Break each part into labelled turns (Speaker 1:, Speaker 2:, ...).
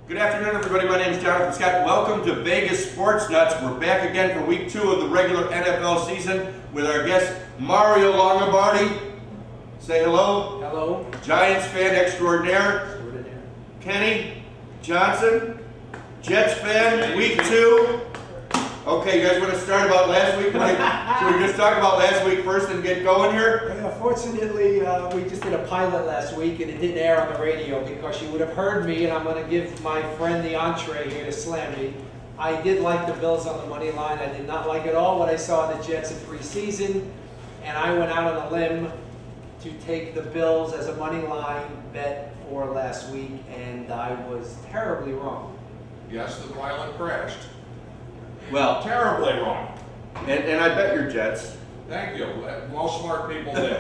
Speaker 1: Good afternoon, everybody. My name is Jonathan Scott. Welcome to Vegas Sports Nuts. We're back again for week 2 of the regular NFL season with our guest, Mario Longobardi. Say hello.
Speaker 2: Hello.
Speaker 1: Giants fan extraordinaire. Kenny Johnson, Jets fan, week 2. Okay, you guys want to start about last week? Should we just talk about last week first and get going here?
Speaker 2: Fortunately, we just did a pilot last week and it didn't air on the radio because you would have heard me, and I'm going to give my friend the entree here to slam me. I did like the Bills on the money line. I did not like at all what I saw of the Jets in preseason, and I went out on a limb to take the Bills as a money line bet for last week, and I was terribly wrong.
Speaker 3: Yes, the pilot crashed.
Speaker 1: Well,
Speaker 3: Terribly wrong.
Speaker 1: and I bet your Jets.
Speaker 3: Thank you. Most smart people did.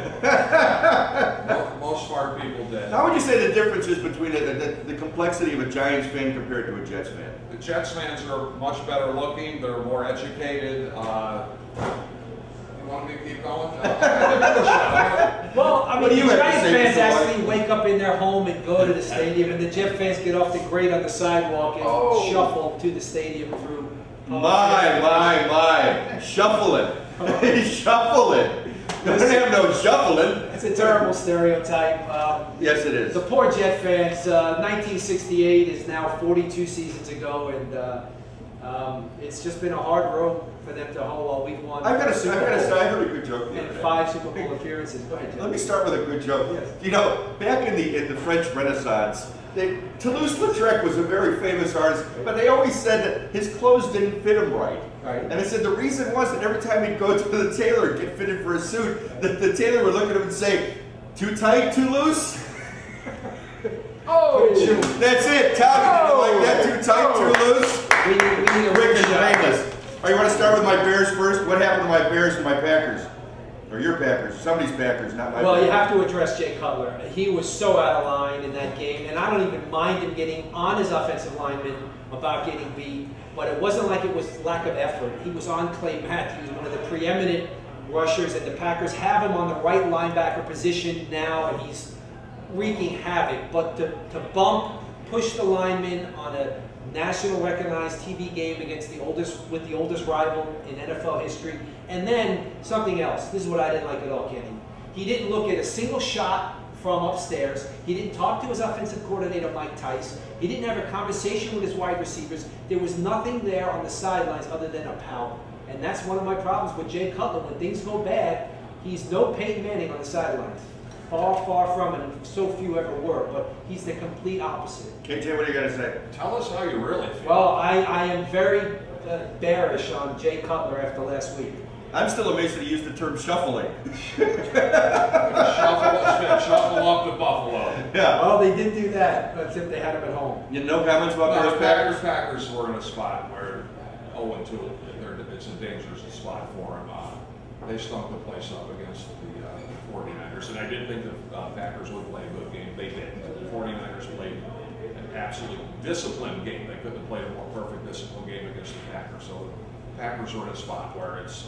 Speaker 3: Most smart people did.
Speaker 1: How would you say the difference is between the complexity of a Giants fan compared to a Jets fan?
Speaker 3: The Jets fans are much better looking. They're more educated. You want me to keep going?
Speaker 2: Well, I
Speaker 1: What
Speaker 2: mean,
Speaker 1: do you
Speaker 2: the
Speaker 1: have to
Speaker 2: Giants
Speaker 1: say,
Speaker 2: fans
Speaker 1: Mr.
Speaker 2: actually wake up in their home and go to the stadium, and the Jet fans get off the grade on the sidewalk and shuffle to the stadium through.
Speaker 1: My. Shuffling. Shuffling. Doesn't have no shuffling.
Speaker 2: It's a terrible stereotype.
Speaker 1: Yes, it is.
Speaker 2: The poor Jet fans, 1968 is now 42 seasons ago, and it's just been a hard road for them to hold all week one.
Speaker 1: I've got to say, I heard a good joke the
Speaker 2: And
Speaker 1: other day.
Speaker 2: 5 Super Bowl appearances. Go ahead, Jim.
Speaker 1: Let me start with a good joke.
Speaker 2: Yes.
Speaker 1: You know, back in the French Renaissance, Toulouse-Lautrec was a very famous artist, but they always said that his clothes didn't fit him right.
Speaker 2: Right.
Speaker 1: And they said the reason was that every time he'd go to the tailor and get fitted for a suit, the tailor would look at him and say, "Too tight, too loose?"
Speaker 2: Oh!
Speaker 1: That's it, Tommy.
Speaker 2: Oh.
Speaker 1: Like that, too tight, too loose?
Speaker 2: We need a
Speaker 1: Quick and
Speaker 2: shot.
Speaker 1: painless. All right, you want to start with my Bears first? What happened to my Bears and my Packers? Or your Packers? Somebody's Packers, not my
Speaker 2: Well,
Speaker 1: Packers.
Speaker 2: you have to address Jay Cutler. He was so out of line in that game, and I don't even mind him getting on his offensive lineman about getting beat, but it wasn't like it was lack of effort. He was on Clay Matthews, one of the preeminent rushers, and the Packers have him on the right linebacker position now, and he's wreaking havoc. But to push the lineman on a national recognized TV game against the oldest rival in NFL history. And then something else. This is what I didn't like at all, Kenny. He didn't look at a single shot from upstairs. He didn't talk to his offensive coordinator, Mike Tice. He didn't have a conversation with his wide receivers. There was nothing there on the sidelines other than a pout. And that's one of my problems with Jay Cutler. When things go bad, he's no Peyton Manning on the sidelines. Far, far from it, and so few ever were, but he's the complete opposite.
Speaker 1: KJ, what do you got to say?
Speaker 3: Tell us how you really feel.
Speaker 2: Well, I am very bearish on Jay Cutler after last week.
Speaker 1: I'm still amazed that he used the term shuffling.
Speaker 3: Shuffle up to Buffalo.
Speaker 1: Yeah.
Speaker 2: Well, they did do that, except they had him at home.
Speaker 1: You no comments about
Speaker 3: No,
Speaker 1: Bears
Speaker 3: the
Speaker 1: Packers?
Speaker 3: Packers were in a spot where 0-2, it's a dangerous spot for them. They stunk the place up against the 49ers, and I didn't think the Packers would play a good game. They did. The 49ers played an absolutely disciplined game. They couldn't have played a more perfect disciplined game against the Packers. So the Packers are in a spot where it's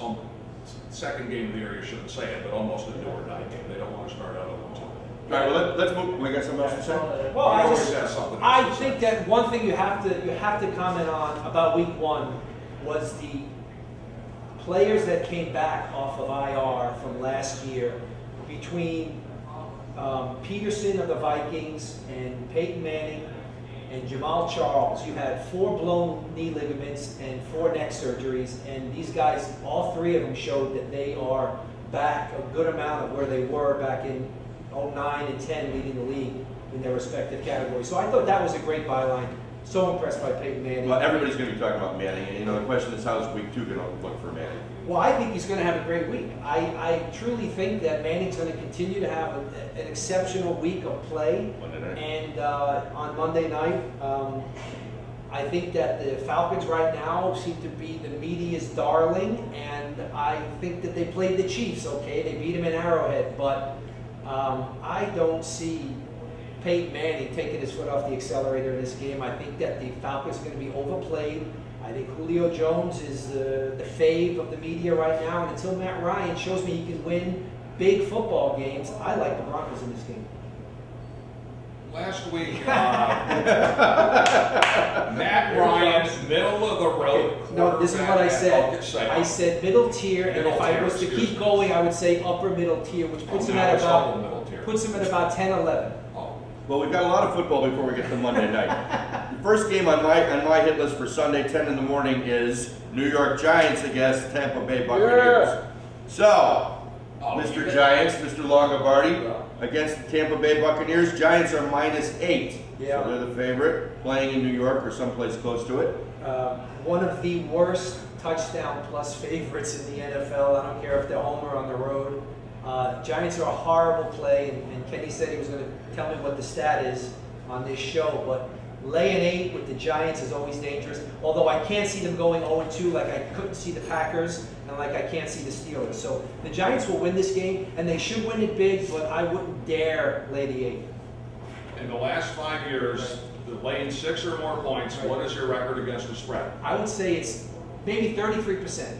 Speaker 3: second game of the year, you shouldn't say it, but almost a do or die game. They don't want to start out 0-2.
Speaker 1: All right, well, let's move. We got something else to say?
Speaker 2: Well,
Speaker 3: You always have something else
Speaker 2: I
Speaker 3: to
Speaker 2: think
Speaker 3: say.
Speaker 2: that one thing you have to comment on about week 1 was the players that came back off of IR from last year between Peterson of the Vikings and Peyton Manning and Jamal Charles. You had 4 blown knee ligaments and 4 neck surgeries, and these guys, all 3 of them showed that they are back a good amount of where they were back in 09 and 10, leading the league in their respective categories. So I thought that was a great byline. So impressed by Peyton Manning.
Speaker 1: Well, everybody's going to be talking about Manning, and the question is, how's week 2 going to look for Manning?
Speaker 2: Well, I think he's going to have a great week. I truly think that Manning's going to continue to have an exceptional week of play.
Speaker 1: Monday night.
Speaker 2: And on Monday night, I think that the Falcons right now seem to be the media's darling, and I think that they played the Chiefs, okay? They beat them in Arrowhead, but I don't see Peyton Manning taking his foot off the accelerator in this game. I think that the Falcons are going to be overplayed. I think Julio Jones is the fave of the media right now, and until Matt Ryan shows me he can win big football games, I like the Broncos in this game.
Speaker 3: Last week, Matt Ryan, middle of the road.
Speaker 2: No, this is what I said.
Speaker 3: Say,
Speaker 2: I said middle tier, and
Speaker 3: Middle
Speaker 2: if I
Speaker 3: tier,
Speaker 2: was to
Speaker 3: excuse
Speaker 2: keep
Speaker 3: me.
Speaker 2: going, I would say upper middle tier, which puts him
Speaker 3: now
Speaker 2: at
Speaker 3: it's upper
Speaker 2: about
Speaker 3: middle tier.
Speaker 2: puts him at about 10, 11.
Speaker 3: Oh,
Speaker 1: Well, we've got a lot of football before we get to Monday night. The first game on my hit list for Sunday, 10 in the morning, is New York Giants against Tampa Bay Buccaneers. So,
Speaker 3: Oh, you
Speaker 1: Mr.
Speaker 3: get-
Speaker 1: Giants, Mr. Longobardi, against the Tampa Bay Buccaneers. Giants are -8.
Speaker 2: Yeah.
Speaker 1: So they're the favorite, playing in New York or someplace close to it.
Speaker 2: One of the worst touchdown plus favorites in the NFL. I don't care if they're home or on the road. Giants are a horrible play, and Kenny said he was going to tell me what the stat is on this show, but laying 8 with the Giants is always dangerous, although I can't see them going 0-2 like I couldn't see the Packers and like I can't see the Steelers. So the Giants will win this game, and they should win it big, but I wouldn't dare lay the 8.
Speaker 3: In the last 5 years, laying 6 or more points, what is your record against the spread?
Speaker 2: I would say it's maybe 33%.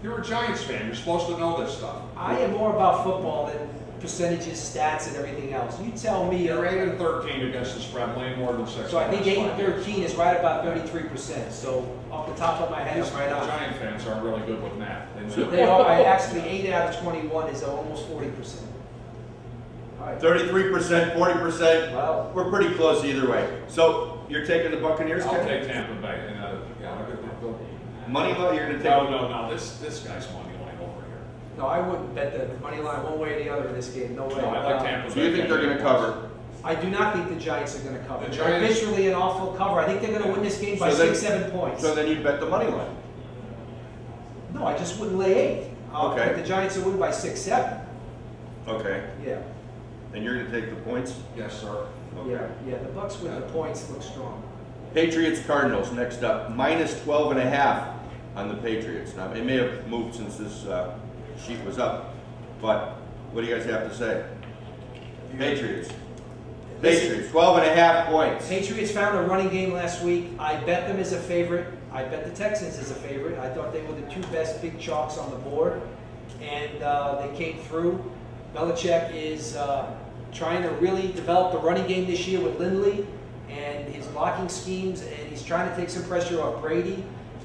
Speaker 3: You're a Giants fan. You're supposed to know this stuff.
Speaker 2: I am more about football than percentages, stats, and everything else. You tell me.
Speaker 3: You're 8-13 against the spread, laying more than 6.
Speaker 2: So I think 8-13 is right about 33%. So off the top of my head, I'm right on.
Speaker 3: Giant fans aren't really good with math.
Speaker 2: They are. I actually 8 out of 21 is almost 40%. All right.
Speaker 1: 33%, 40%.
Speaker 2: Well,
Speaker 1: We're pretty close either way. So you're taking the Buccaneers,
Speaker 3: I'll
Speaker 1: Ken?
Speaker 3: take Tampa Bay. And,
Speaker 1: Money line, you're going to take.
Speaker 3: no. This guy's money line over here.
Speaker 2: no, I wouldn't bet the money line one way or the other in this game. No way.
Speaker 3: No, I like Tampa Bay.
Speaker 1: So you think they're going to cover?
Speaker 2: I do not think the Giants are going to cover.
Speaker 3: The
Speaker 2: They're
Speaker 3: Giants-
Speaker 2: visually an awful cover. I think they're going to win this game by
Speaker 1: So then-
Speaker 2: 6-7 points.
Speaker 1: So then you bet the money line.
Speaker 2: No, I just wouldn't lay 8.
Speaker 1: Okay.
Speaker 2: But the Giants will win by 6-7.
Speaker 1: Okay.
Speaker 2: Yeah.
Speaker 1: And you're going to take the points?
Speaker 3: Yes, sir.
Speaker 2: Yeah. Yeah. The Bucks with the points look strong.
Speaker 1: Patriots Cardinals next up, -12.5 on the Patriots. Now it may have moved since this sheet was up, but what do you guys have to say? Patriots. Patriots, 12.5 points.
Speaker 2: Patriots found a running game last week. I bet them as a favorite. I bet the Texans as a favorite. I thought they were the 2 best big chalks on the board, and they came through. Belichick is trying to really develop the running game this year with Lindley and his blocking schemes, and he's trying to take some pressure off Brady.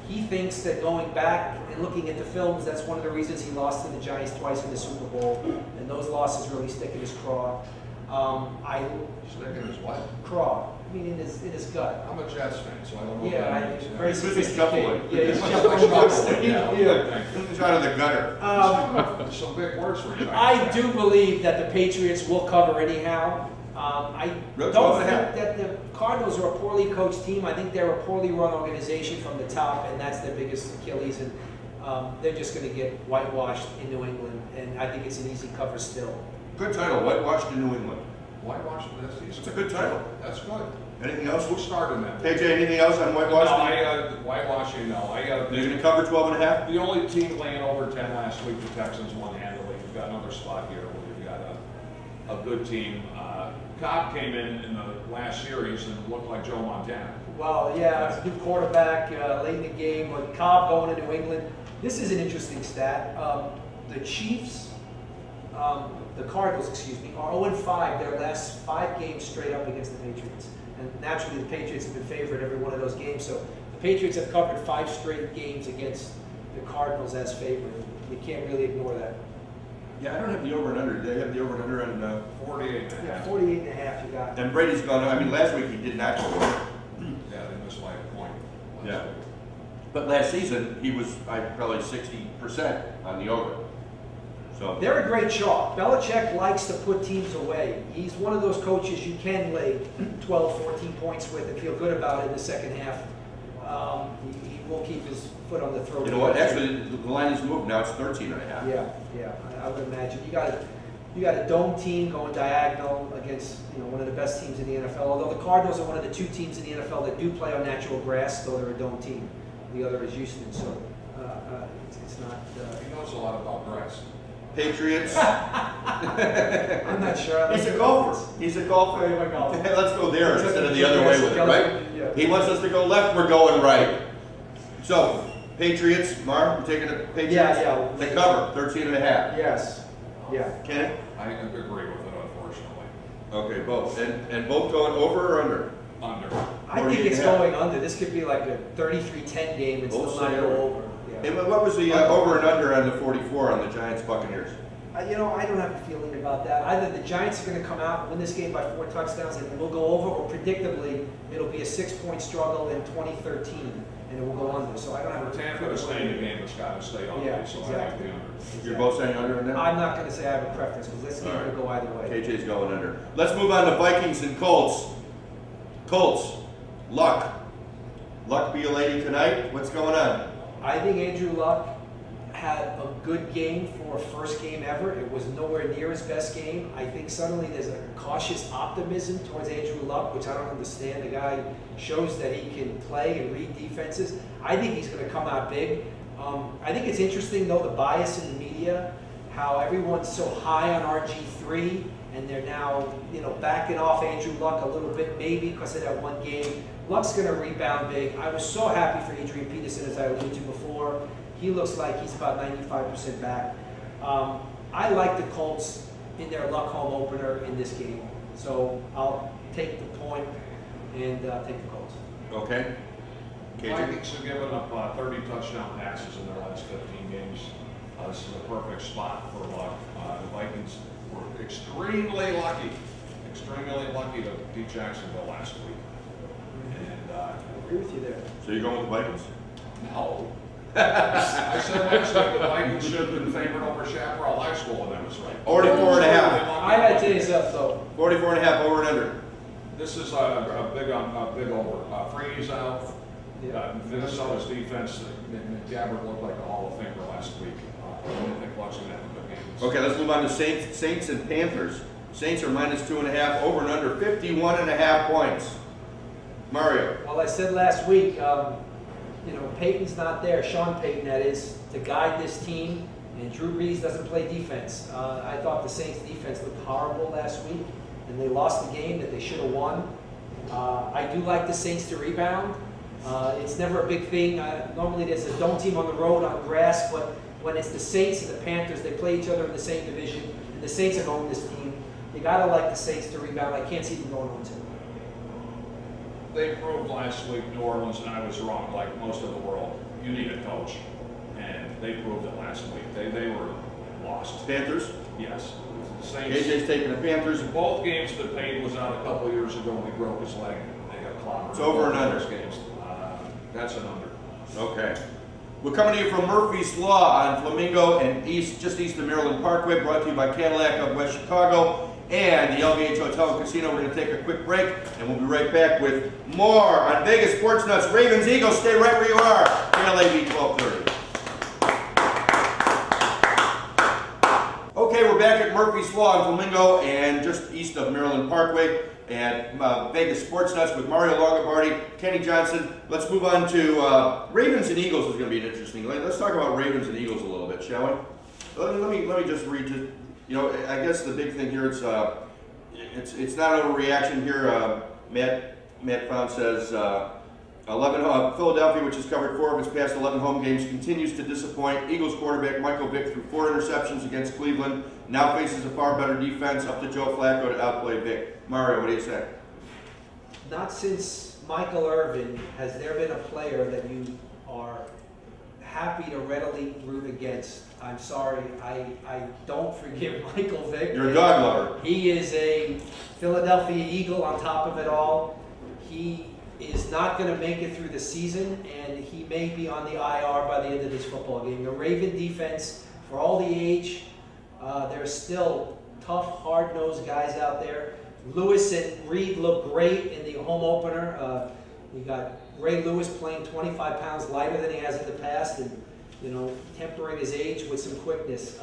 Speaker 2: He thinks that going back and looking at the films, that's one of the reasons he lost to the Giants twice in the Super Bowl, and those losses really stick in his craw.
Speaker 3: Sticking his what?
Speaker 2: Craw. I mean, in his gut.
Speaker 3: I'm a Jets fan, so I don't know.
Speaker 2: Yeah,
Speaker 3: what that
Speaker 2: I,
Speaker 3: means.
Speaker 2: very
Speaker 1: He's
Speaker 2: sophisticated.
Speaker 1: shuffling.
Speaker 2: Yeah, he's
Speaker 3: Like
Speaker 2: shuffling.
Speaker 3: shuffling,
Speaker 2: Yeah.
Speaker 1: It's out of the gutter.
Speaker 3: Some big words for a Giants
Speaker 2: I
Speaker 3: fan.
Speaker 2: do believe that the Patriots will cover anyhow. I
Speaker 1: Really?
Speaker 2: don't
Speaker 1: 12.5.
Speaker 2: think that the Cardinals are a poorly coached team. I think they're a poorly run organization from the top, and that's their biggest Achilles. And they're just going to get whitewashed in New England, and I think it's an easy cover still.
Speaker 1: Good title, Whitewashed in New England.
Speaker 3: Whitewash this season.
Speaker 1: It's a good title.
Speaker 3: That's good.
Speaker 1: Anything else?
Speaker 3: Who started that?
Speaker 1: AJ, anything else on
Speaker 3: No,
Speaker 1: whitewashing?
Speaker 3: whitewashing, no.
Speaker 1: They're going to cover 12.5?
Speaker 3: The only team laying over 10 last week, the Texans won handily. You've got another spot here where you've got a good team. Cobb came in the last series and looked like Joe Montana.
Speaker 2: Well, yeah, it's a new quarterback late in the game, but Cobb going to New England. This is an interesting stat. The Chiefs, the Cardinals, excuse me, are 0-5 their last 5 games straight up against the Patriots. And naturally, the Patriots have been favored every one of those games. So the Patriots have covered 5 straight games against the Cardinals as favored. You can't really ignore that.
Speaker 1: Yeah, I don't have the over and under. They have the over and under on
Speaker 3: 48 and a
Speaker 2: Yeah,
Speaker 3: half.
Speaker 2: 48.5 you got.
Speaker 1: and Brady's gone. I mean, last week he did not go over.
Speaker 3: Yeah, they missed by a point.
Speaker 1: Yeah. But last season he was probably 60% on the over. So
Speaker 2: They're a great chalk. Belichick likes to put teams away. He's one of those coaches you can lay 12, 14 points with and feel good about it in the second half. He will keep his foot on the throat.
Speaker 1: you know what? Actually, the line has moved now. It's 13.5.
Speaker 2: Yeah, I would imagine. You got a dome team going diagonal against one of the best teams in the NFL. Although the Cardinals are one of the 2 teams in the NFL that do play on natural grass, though they're a dome team. The other is Houston, so it's not.
Speaker 3: He knows a lot about grass.
Speaker 1: Patriots.
Speaker 2: I'm not sure.
Speaker 1: He's a golfer. He's a golfer.
Speaker 2: I'm a golfer.
Speaker 1: Let's go there instead of the other way with it, right?
Speaker 2: Yeah.
Speaker 1: He wants us to go left. We're going right. So Patriots, Mark, we're taking the Patriots.
Speaker 2: Yeah.
Speaker 1: They cover 13.5.
Speaker 2: Yes. Yeah.
Speaker 1: Kenny?
Speaker 3: I agree with it, unfortunately.
Speaker 1: Okay, both. And both going over or under?
Speaker 3: Under.
Speaker 2: I think it's going under. This could be like a 33-10 game and
Speaker 1: Both
Speaker 2: still not
Speaker 1: say
Speaker 2: go
Speaker 1: over.
Speaker 2: over. Yeah.
Speaker 1: And what was the over and under on the 44 on the Giants Buccaneers?
Speaker 2: You know, I don't have a feeling about that. Either the Giants are going to come out and win this game by 4 touchdowns and we'll go over, or predictably, it'll be a 6-point struggle in 2013 and it will go under. So I don't have a
Speaker 3: Tampa to stay in the game, it's got to stay under,
Speaker 2: Yeah,
Speaker 3: so I like
Speaker 2: exactly.
Speaker 3: the under.
Speaker 1: You're both saying under on that?
Speaker 2: I'm not going to say I have a preference because this game could go either way.
Speaker 1: KJ's going under. Let's move on to Vikings and Colts. Colts, Luck. Luck be a lady tonight? What's going on?
Speaker 2: I think Andrew Luck had a good game for a first game ever. It was nowhere near his best game. I think suddenly there's a cautious optimism towards Andrew Luck, which I don't understand. The guy shows that he can play and read defenses. I think he's going to come out big. I think it's interesting, though, the bias in the media, how everyone's so high on RG3, and they're now, backing off Andrew Luck a little bit, maybe because of that one game. Luck's going to rebound big. I was so happy for Adrian Peterson, as I alluded to before. He looks like he's about 95% back. I like the Colts in their Luck home opener in this game. So I'll take the point and take the Colts.
Speaker 1: Okay. KJ?
Speaker 3: Vikings have given up 30 touchdown passes in their last 15 games. This is a perfect spot for Luck. The Vikings were extremely lucky to beat Jacksonville last week. And
Speaker 2: I agree with you there.
Speaker 1: So you're going with the Vikings?
Speaker 3: no. I said last week the Vikings should have been favored over Chaparral High School, and that was right.
Speaker 1: 44 and a half.
Speaker 2: I got to tell you something, though.
Speaker 1: 44 and a half, over and under.
Speaker 3: This is a big over. Freeze out. Minnesota's defense, Gabbard looked like a Hall of Famer last week. I don't think Luck's going to have a good game.
Speaker 1: Okay, let's move on to Saints and Panthers. Saints are minus 2.5, over and under 51.5 points. Mario.
Speaker 2: Well, I said last week, Peyton's not there, Sean Payton that is, to guide this team, and Drew Brees doesn't play defense. I thought the Saints defense looked horrible last week, and they lost the game that they should have won. I do like the Saints to rebound. It's never a big thing. Normally there's a dome team on the road on grass, but when it's the Saints and the Panthers, they play each other in the same division, and the Saints have owned this team. You gotta like the Saints to rebound. I can't see them going on 2.
Speaker 3: They proved last week, New Orleans, and I was wrong, like most of the world. You need a coach, and they proved it last week. They were lost.
Speaker 1: Panthers?
Speaker 3: Yes. Saints.
Speaker 1: KJ's taking the Panthers.
Speaker 3: Both games that Payne was out a couple of years ago when he broke his leg, they got clobbered.
Speaker 1: It's over and under.
Speaker 3: Those games. That's an under.
Speaker 1: Okay. We're coming to you from Murphy's Law on Flamingo and just east of Maryland Parkway, brought to you by Cadillac of West Chicago and the LVH Hotel and Casino. We're going to take a quick break, and we'll be right back with more on Vegas Sports Nuts. Ravens, Eagles, stay right where you are. KLAV 1230. Okay, we're back at Murphy's Law in Flamingo and just east of Maryland Parkway at Vegas Sports Nuts with Mario Longobardi, Kenny Johnson. Let's move on to Ravens and Eagles is going to be an interesting. Let's talk about Ravens and Eagles a little bit, shall we? Let me just read it. I guess the big thing here, it's not an overreaction here. Matt Fount says 11 Philadelphia, which has covered 4 of its past 11 home games, continues to disappoint. Eagles quarterback Michael Vick threw 4 interceptions against Cleveland. Now faces a far better defense. Up to Joe Flacco to outplay Vick. Mario, what do you say?
Speaker 2: Not since Michael Irvin has there been a player that you are happy to readily root against. I'm sorry, I don't forgive Michael Vick.
Speaker 1: You're a dog lover.
Speaker 2: He is a Philadelphia Eagle on top of it all. He is not going to make it through the season, and he may be on the IR by the end of this football game. The Raven defense, for all the age, there's still tough, hard-nosed guys out there. Lewis and Reed look great in the home opener. We got Ray Lewis playing 25 pounds lighter than he has in the past, and tempering his age with some quickness.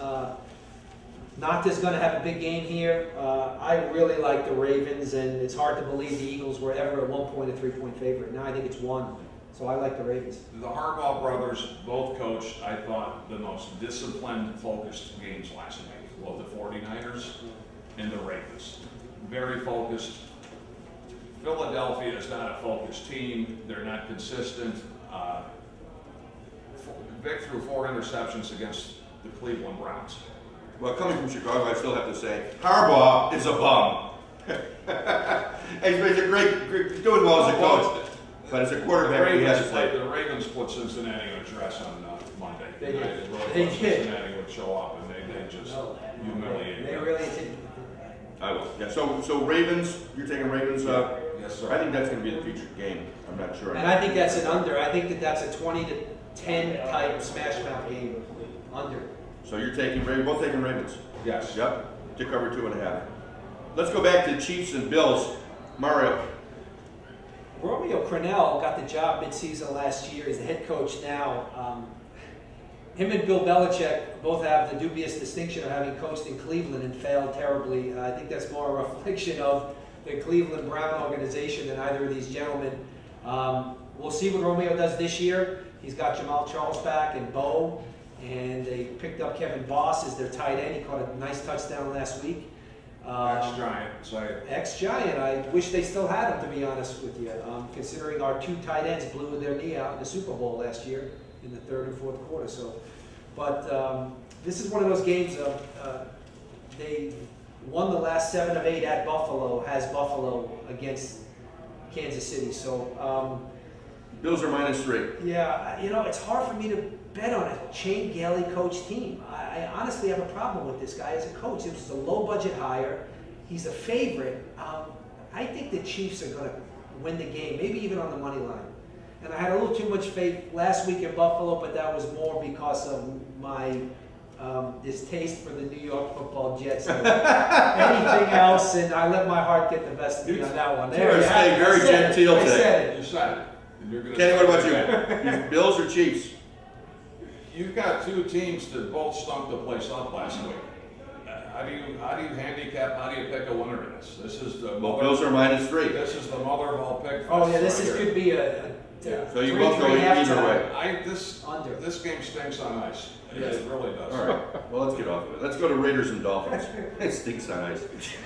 Speaker 2: Nata's going to have a big game here. I really like the Ravens, and it's hard to believe the Eagles were ever at one point a 3-point favorite. Now I think it's 1. So I like the Ravens.
Speaker 3: The Harbaugh brothers both coached, I thought, the most disciplined, focused games last week. Both the 49ers and the Ravens. Very focused. Philadelphia is not a focused team. They're not consistent. Vic threw 4 interceptions against the Cleveland Browns.
Speaker 1: Well, coming from Chicago, I still have to say, Harbaugh is a bum. He's a great, doing well as a coach. But as a quarterback, he has to play.
Speaker 3: The Ravens put Cincinnati in a dress on Monday.
Speaker 2: They did.
Speaker 3: They really
Speaker 2: They
Speaker 3: thought
Speaker 2: did.
Speaker 3: Cincinnati would show up, and they just humiliated
Speaker 2: They
Speaker 3: them.
Speaker 2: really did.
Speaker 1: I will. Yeah. So Ravens, you're taking Ravens.
Speaker 3: Yes, sir.
Speaker 1: I think that's going to be the featured game. I'm not sure.
Speaker 2: And I think that's an under. I think that's a 20-10 type smash mouth game. Under.
Speaker 1: So you're taking Ravens. Both taking Ravens.
Speaker 3: Yes.
Speaker 1: Yep. To cover 2.5. Let's go back to Chiefs and Bills. Mario.
Speaker 2: Romeo Crennel got the job midseason last year. He's the head coach now. Him and Bill Belichick both have the dubious distinction of having coached in Cleveland and failed terribly. I think that's more a reflection of the Cleveland Brown organization than either of these gentlemen. We'll see what Romeo does this year. He's got Jamal Charles back and Bo, and they picked up Kevin Voss as their tight end. He caught a nice touchdown last week.
Speaker 3: Ex-Giant, so
Speaker 2: Ex-Giant. I wish they still had him, to be honest with you, considering our two tight ends blew their knee out in the Super Bowl last year in the third and fourth quarter. So, but this is one of those games of they won the last 7 of 8 at Buffalo, has Buffalo against Kansas City. So
Speaker 1: Bills are -3.
Speaker 2: yeah, you know, it's hard for me to bet on a Shane Gailey coach team. I honestly have a problem with this guy as a coach. It was a low budget hire. He's a favorite. I think the Chiefs are going to win the game, maybe even on the money line. And I had a little too much faith last week in Buffalo, but that was more because of my distaste for the New York Football Jets than anything else, and I let my heart get the best of me on that one.
Speaker 1: You're staying very genteel
Speaker 2: I
Speaker 1: today.
Speaker 2: said it.
Speaker 3: you said it. And you're gonna
Speaker 1: Kenny, what about
Speaker 3: say
Speaker 1: you? Bills or Chiefs?
Speaker 3: You've got two teams that both stunk the place up last week. How do you handicap? How do you pick a winner in this? This is the
Speaker 1: Well, Bills are -3.
Speaker 3: This is the mother of all pick.
Speaker 2: Oh yeah, this
Speaker 3: right
Speaker 2: is,
Speaker 3: here.
Speaker 2: could be
Speaker 1: So you
Speaker 2: 3-3
Speaker 1: both go either
Speaker 2: halftime.
Speaker 1: way.
Speaker 2: Under.
Speaker 3: This game stinks on ice.
Speaker 2: Yes.
Speaker 3: It really does.
Speaker 1: All right. Well, let's get off of it. Let's go to Raiders and Dolphins. It stinks on ice.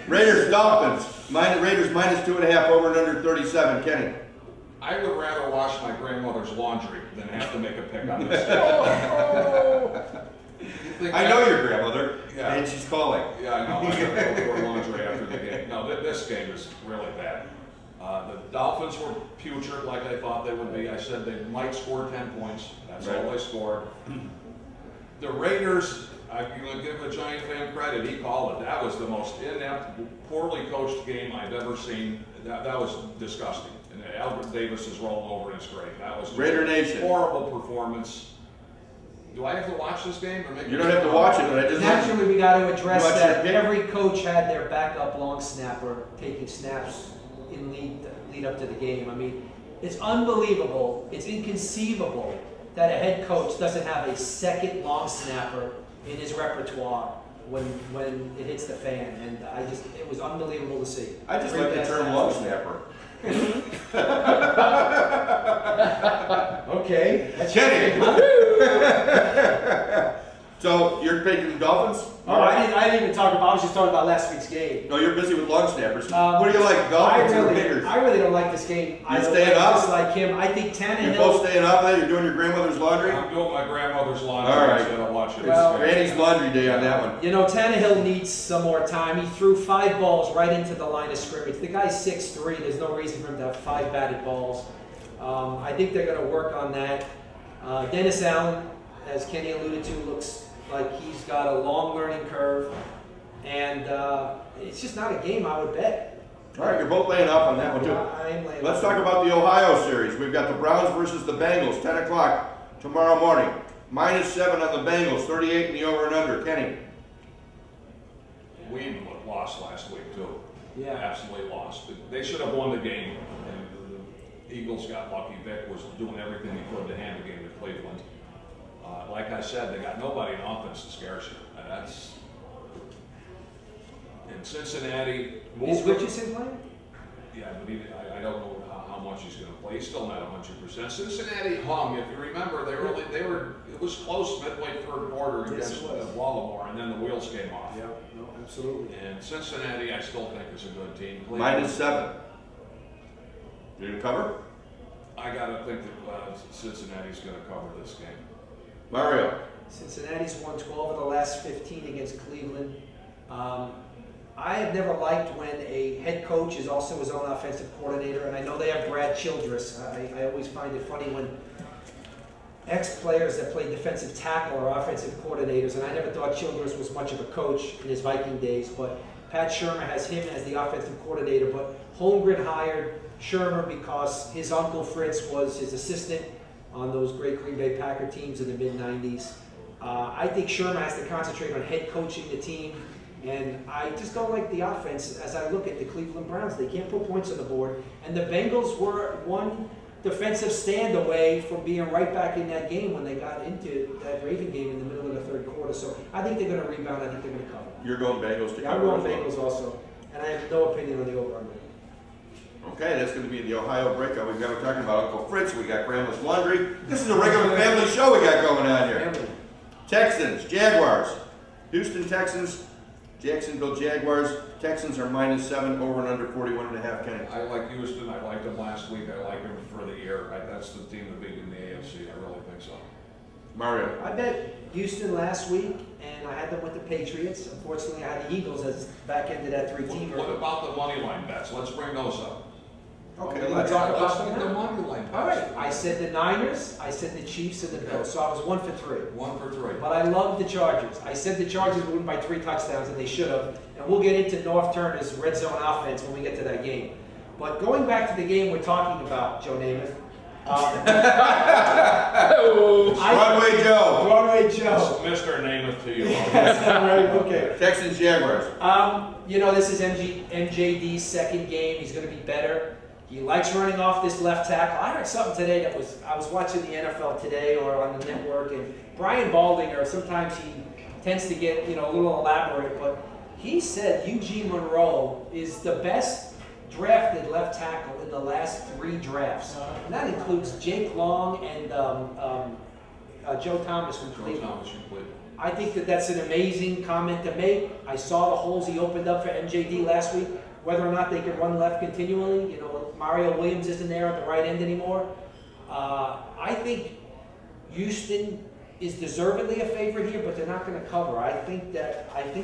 Speaker 1: Raiders Dolphins. Raiders -2.5 over and under 37. Kenny.
Speaker 3: I would rather wash my grandmother's laundry than have to make a pick on this.
Speaker 1: I know your grandmother,
Speaker 3: Yeah.
Speaker 1: and she's calling.
Speaker 3: Yeah, I know. I gotta go do her laundry after the game. No, this game is really bad. The Dolphins were putrid like I thought they would be. I said they might score 10 points. That's all they scored. The Raiders, I'm going to give a Giant fan credit. He called it. That was the most inept, poorly coached game I've ever seen. That was disgusting. And Albert Davis is rolling over in his grave. That was just
Speaker 1: Raider
Speaker 3: a
Speaker 1: Nation.
Speaker 3: horrible performance. Do I have to watch this game? Or make
Speaker 1: You don't have to watch it, but I just
Speaker 2: Naturally, we got to address
Speaker 1: Watch
Speaker 2: that
Speaker 1: your pick.
Speaker 2: every coach had their backup long snapper taking snaps in lead up to the game. I mean, it's unbelievable. It's inconceivable that a head coach doesn't have a second long snapper in his repertoire when it hits the fan. And it was unbelievable to see.
Speaker 1: I just
Speaker 2: Three
Speaker 1: like the
Speaker 2: bad
Speaker 1: term
Speaker 2: snaps.
Speaker 1: long snapper.
Speaker 2: Okay. That's
Speaker 1: Kenny.
Speaker 2: Huh?
Speaker 1: So you're picking the Dolphins?
Speaker 2: Oh, I didn't even talk about. I was just talking about last week's game.
Speaker 1: No, you're busy with long snappers. What do you like, Dolphins or Raiders?
Speaker 2: I really don't like this game. I don't
Speaker 1: staying
Speaker 2: like
Speaker 1: up?
Speaker 2: Just like him. I think
Speaker 1: You're both
Speaker 2: Tannehill.
Speaker 1: staying up there? You're doing your grandmother's laundry?
Speaker 3: I'm doing my grandmother's laundry
Speaker 1: All right.
Speaker 3: instead of watching
Speaker 2: Well,
Speaker 3: this game.
Speaker 1: Granny's laundry day on that one.
Speaker 2: You know, Tannehill needs some more time. He threw 5 balls right into the line of scrimmage. The guy's 6'3". There's no reason for him to have 5 batted balls. I think they're going to work on that. Dennis Allen, as Kenny alluded to, looks like he's got a long learning curve. And it's just not a game I would bet.
Speaker 1: All right, you're both laying up on that one, too.
Speaker 2: I am laying
Speaker 1: Let's
Speaker 2: up.
Speaker 1: talk about the Ohio series. We've got the Browns versus the Bengals, 10 o'clock tomorrow morning. -7 on the Bengals, 38 in the over and under. Kenny.
Speaker 3: We lost last week, too.
Speaker 2: Yeah.
Speaker 3: Absolutely lost. They should have won the game. And the Eagles got lucky. Vic was doing everything he could to hand the game to Cleveland. Like I said, they got nobody in offense to scare you. That's in Cincinnati.
Speaker 2: Is Richardson playing?
Speaker 3: Yeah, but I don't know how much he's going to play. He's still not 100%. Cincinnati hung. If you remember, they were. It was close midway third quarter
Speaker 2: Yes,
Speaker 3: against
Speaker 2: it was.
Speaker 3: Baltimore, and then the wheels came off.
Speaker 2: Yeah, no, absolutely.
Speaker 3: And Cincinnati, I still think is a good team.
Speaker 1: -7. You gonna cover?
Speaker 3: I gotta think that Cincinnati's going to cover this game.
Speaker 1: Mario.
Speaker 2: Cincinnati's won 12 of the last 15 against Cleveland. I have never liked when a head coach is also his own offensive coordinator, and I know they have Brad Childress. I always find it funny when ex-players that play defensive tackle are offensive coordinators, and I never thought Childress was much of a coach in his Viking days, but Pat Shurmur has him as the offensive coordinator, but Holmgren hired Shurmur because his uncle Fritz was his assistant on those great Green Bay Packer teams in the mid-90s. I think Shurmur has to concentrate on head coaching the team, and I just don't like the offense as I look at the Cleveland Browns. They can't put points on the board, and the Bengals were one defensive stand away from being right back in that game when they got into that Raven game in the middle of the third quarter. So I think they're going to rebound. I think they're going to cover.
Speaker 1: You're going Bengals to
Speaker 2: Yeah, I'm
Speaker 1: cover
Speaker 2: going
Speaker 1: as well.
Speaker 2: Bengals also, and I have no opinion on the over-under.
Speaker 1: Okay, that's going to be the Ohio breakout. We're talking about Uncle Fritz. We got Grandma's Laundry. This is a regular family show we got going on here.
Speaker 2: Family.
Speaker 1: Texans, Jaguars. Houston Texans, Jacksonville Jaguars. Texans are -7, over and under 41.5. Kenny.
Speaker 3: I like Houston. I liked them last week. I like them for the year. That's the team to beat in the AFC. I really think so.
Speaker 1: Mario.
Speaker 2: I bet Houston last week, and I had them with the Patriots. Unfortunately, I had the Eagles as back end of that three-teamer.
Speaker 3: What about the money line bets? Let's bring those up.
Speaker 1: Okay,
Speaker 2: let's talk about
Speaker 3: Let's
Speaker 2: them
Speaker 3: look at the
Speaker 2: now.
Speaker 3: money line bets.
Speaker 2: All right, I said the Niners, I said the Chiefs, and the Bills, so I was 1 for 3.
Speaker 3: 1 for 3.
Speaker 2: But I love the Chargers. I said the Chargers would win by 3 touchdowns, and they should have. And we'll get into North Turner's red zone offense when we get to that game. But going back to the game we're talking about, Joe Namath.
Speaker 1: Broadway Joe.
Speaker 2: Broadway Joe.
Speaker 3: Mr. Namath to you.
Speaker 2: Yes, right, okay.
Speaker 1: Texans, Jaguars.
Speaker 2: You know, this is MJD's second game. He's going to be better. He likes running off this left tackle. I heard something today that I was watching the NFL Today or on the network, and Brian Baldinger, sometimes he tends to get, a little elaborate, but he said Eugene Monroe is the best drafted left tackle in the last 3 drafts. And that includes Jake Long and Joe Thomas from Cleveland. I think that's an amazing comment to make. I saw the holes he opened up for MJD last week. Whether or not they can run left continually, Mario Williams isn't there at the right end anymore. I think Houston is deservedly a favorite here, but they're not going to cover. I think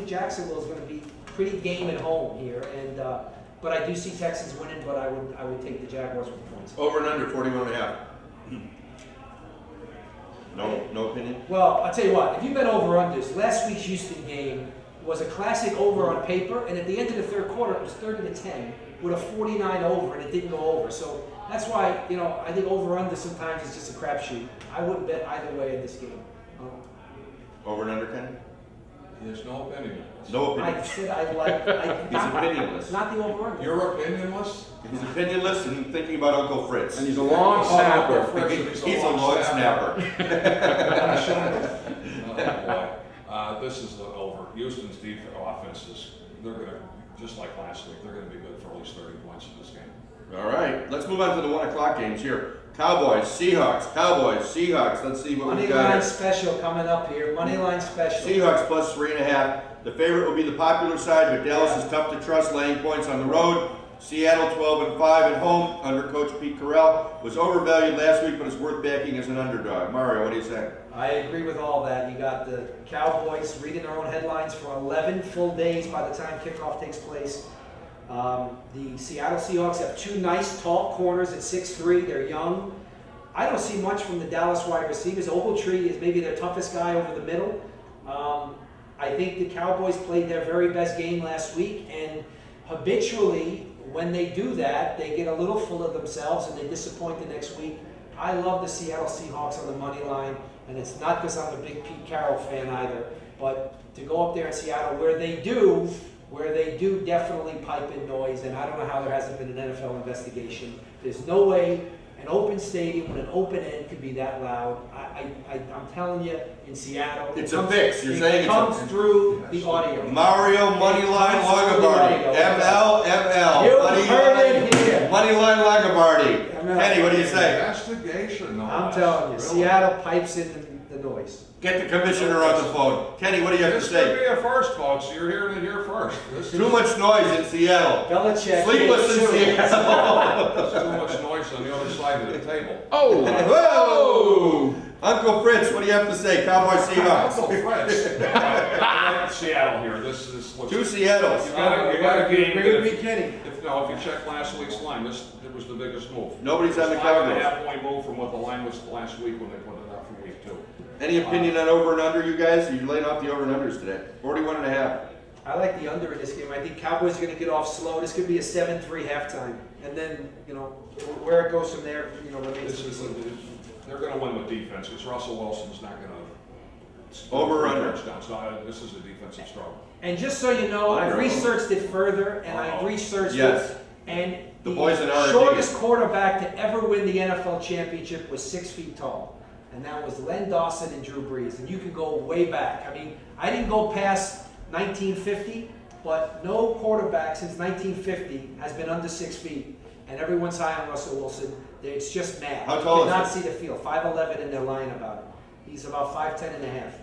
Speaker 2: Jacksonville is going to be pretty game at home here, and but I do see Texans winning. But I would take the Jaguars with points.
Speaker 1: Over and under 41.5. No opinion?
Speaker 2: Well, I'll tell you what. If you've been over-unders, last week's Houston game was a classic over on paper, and at the end of the third quarter, it was 30-10 with a 49 over, and it didn't go over. So that's why, I think over-under sometimes is just a crapshoot. I wouldn't bet either way in this game.
Speaker 1: Over and under, Kenny?
Speaker 3: There's no opinion.
Speaker 1: No opinion.
Speaker 2: I said I like.
Speaker 1: He's opinionless.
Speaker 2: Not the over-under.
Speaker 3: You're opinionless?
Speaker 1: He's opinionless and thinking about Uncle Fritz.
Speaker 4: And he's a long snapper.
Speaker 1: He's a long snapper.
Speaker 3: Oh, boy. This is the over. Houston's offense they're going to, just like last week, they're going to be good for at least 30 points in this game.
Speaker 1: All right, let's move on to the 1 o'clock games here. Cowboys, Seahawks. Cowboys, Seahawks. Let's see what we
Speaker 2: Money
Speaker 1: got
Speaker 2: line
Speaker 1: here.
Speaker 2: special coming up here. Money line special.
Speaker 1: Seahawks plus 3.5. The favorite will be the popular side, but Dallas is tough to trust, laying points on the road. Seattle 12-5 at home under Coach Pete Carroll was overvalued last week, but is worth backing as an underdog. Mario, what do you say?
Speaker 2: I agree with all that. You got the Cowboys reading their own headlines for 11 full days by the time kickoff takes place. The Seattle Seahawks have 2 nice tall corners at 6'3". They're young. I don't see much from the Dallas wide receivers. Ogletree is maybe their toughest guy over the middle. I think the Cowboys played their very best game last week, and habitually, when they do that, they get a little full of themselves and they disappoint the next week. I love the Seattle Seahawks on the money line, and it's not because I'm a big Pete Carroll fan either, but to go up there in Seattle where they do definitely pipe in noise, and I don't know how there hasn't been an NFL investigation. There's no way an open stadium with an open end could be that loud. I'm telling you, in Seattle,
Speaker 1: It's a fix. You're saying
Speaker 2: it comes through the audio.
Speaker 1: Mario Moneyline Longobardi. ML.
Speaker 2: You heard it here.
Speaker 1: Moneyline Longobardi.
Speaker 2: ML.
Speaker 1: Kenny, what do you say?
Speaker 3: Investigation, no
Speaker 2: I'm
Speaker 3: less.
Speaker 2: telling you,
Speaker 3: Really?
Speaker 2: Seattle pipes in the noise.
Speaker 1: Get the commissioner on the phone. Kenny, what do you have to
Speaker 3: This could
Speaker 1: say?
Speaker 3: be a first, folks. You're here to hear first. This
Speaker 1: Too much noise in Seattle.
Speaker 2: Belichick.
Speaker 1: Sleepless in Seattle.
Speaker 3: There's too much noise on the other side of the table.
Speaker 4: Oh!
Speaker 1: Whoa! Uncle Fritz, what do you have to say? Cowboy Seahawks.
Speaker 3: Uncle Fritz. I like Seattle here. This looks.
Speaker 1: Two Seattles.
Speaker 3: You got a game.
Speaker 2: Agree with me, Kenny.
Speaker 3: If you check last week's line, it was the biggest move.
Speaker 1: Nobody's on the
Speaker 3: It's 5.5
Speaker 1: Cowboys.
Speaker 3: point move from what the line was last week when they put it up from week 2.
Speaker 1: Any opinion on over and under, you guys? You're laying off the over and unders today. 41.5.
Speaker 2: I like the under in this game. I think Cowboys are going to get off slow. This could be a 7-3 halftime. And then, where it goes from there, remains to be seen.
Speaker 3: They're going to win with defense because Russell Wilson's not going to.
Speaker 1: Over or under?
Speaker 3: Touchdowns. This is a defensive struggle.
Speaker 2: And just so you know, I've
Speaker 1: Under.
Speaker 2: researched it further, and I've researched
Speaker 1: Yes.
Speaker 2: it. And
Speaker 1: The boys in R&D.
Speaker 2: shortest quarterback to ever win the NFL championship was 6 feet tall. And that was Len Dawson and Drew Brees. And you can go way back. I mean, I didn't go past 1950, but no quarterback since 1950 has been under 6 feet. And everyone's high on Russell Wilson. It's just mad.
Speaker 1: How tall
Speaker 2: You
Speaker 1: is
Speaker 2: cannot
Speaker 1: he?
Speaker 2: see the field. 5'11", and they're lying about it. He's about 5'10" and a half.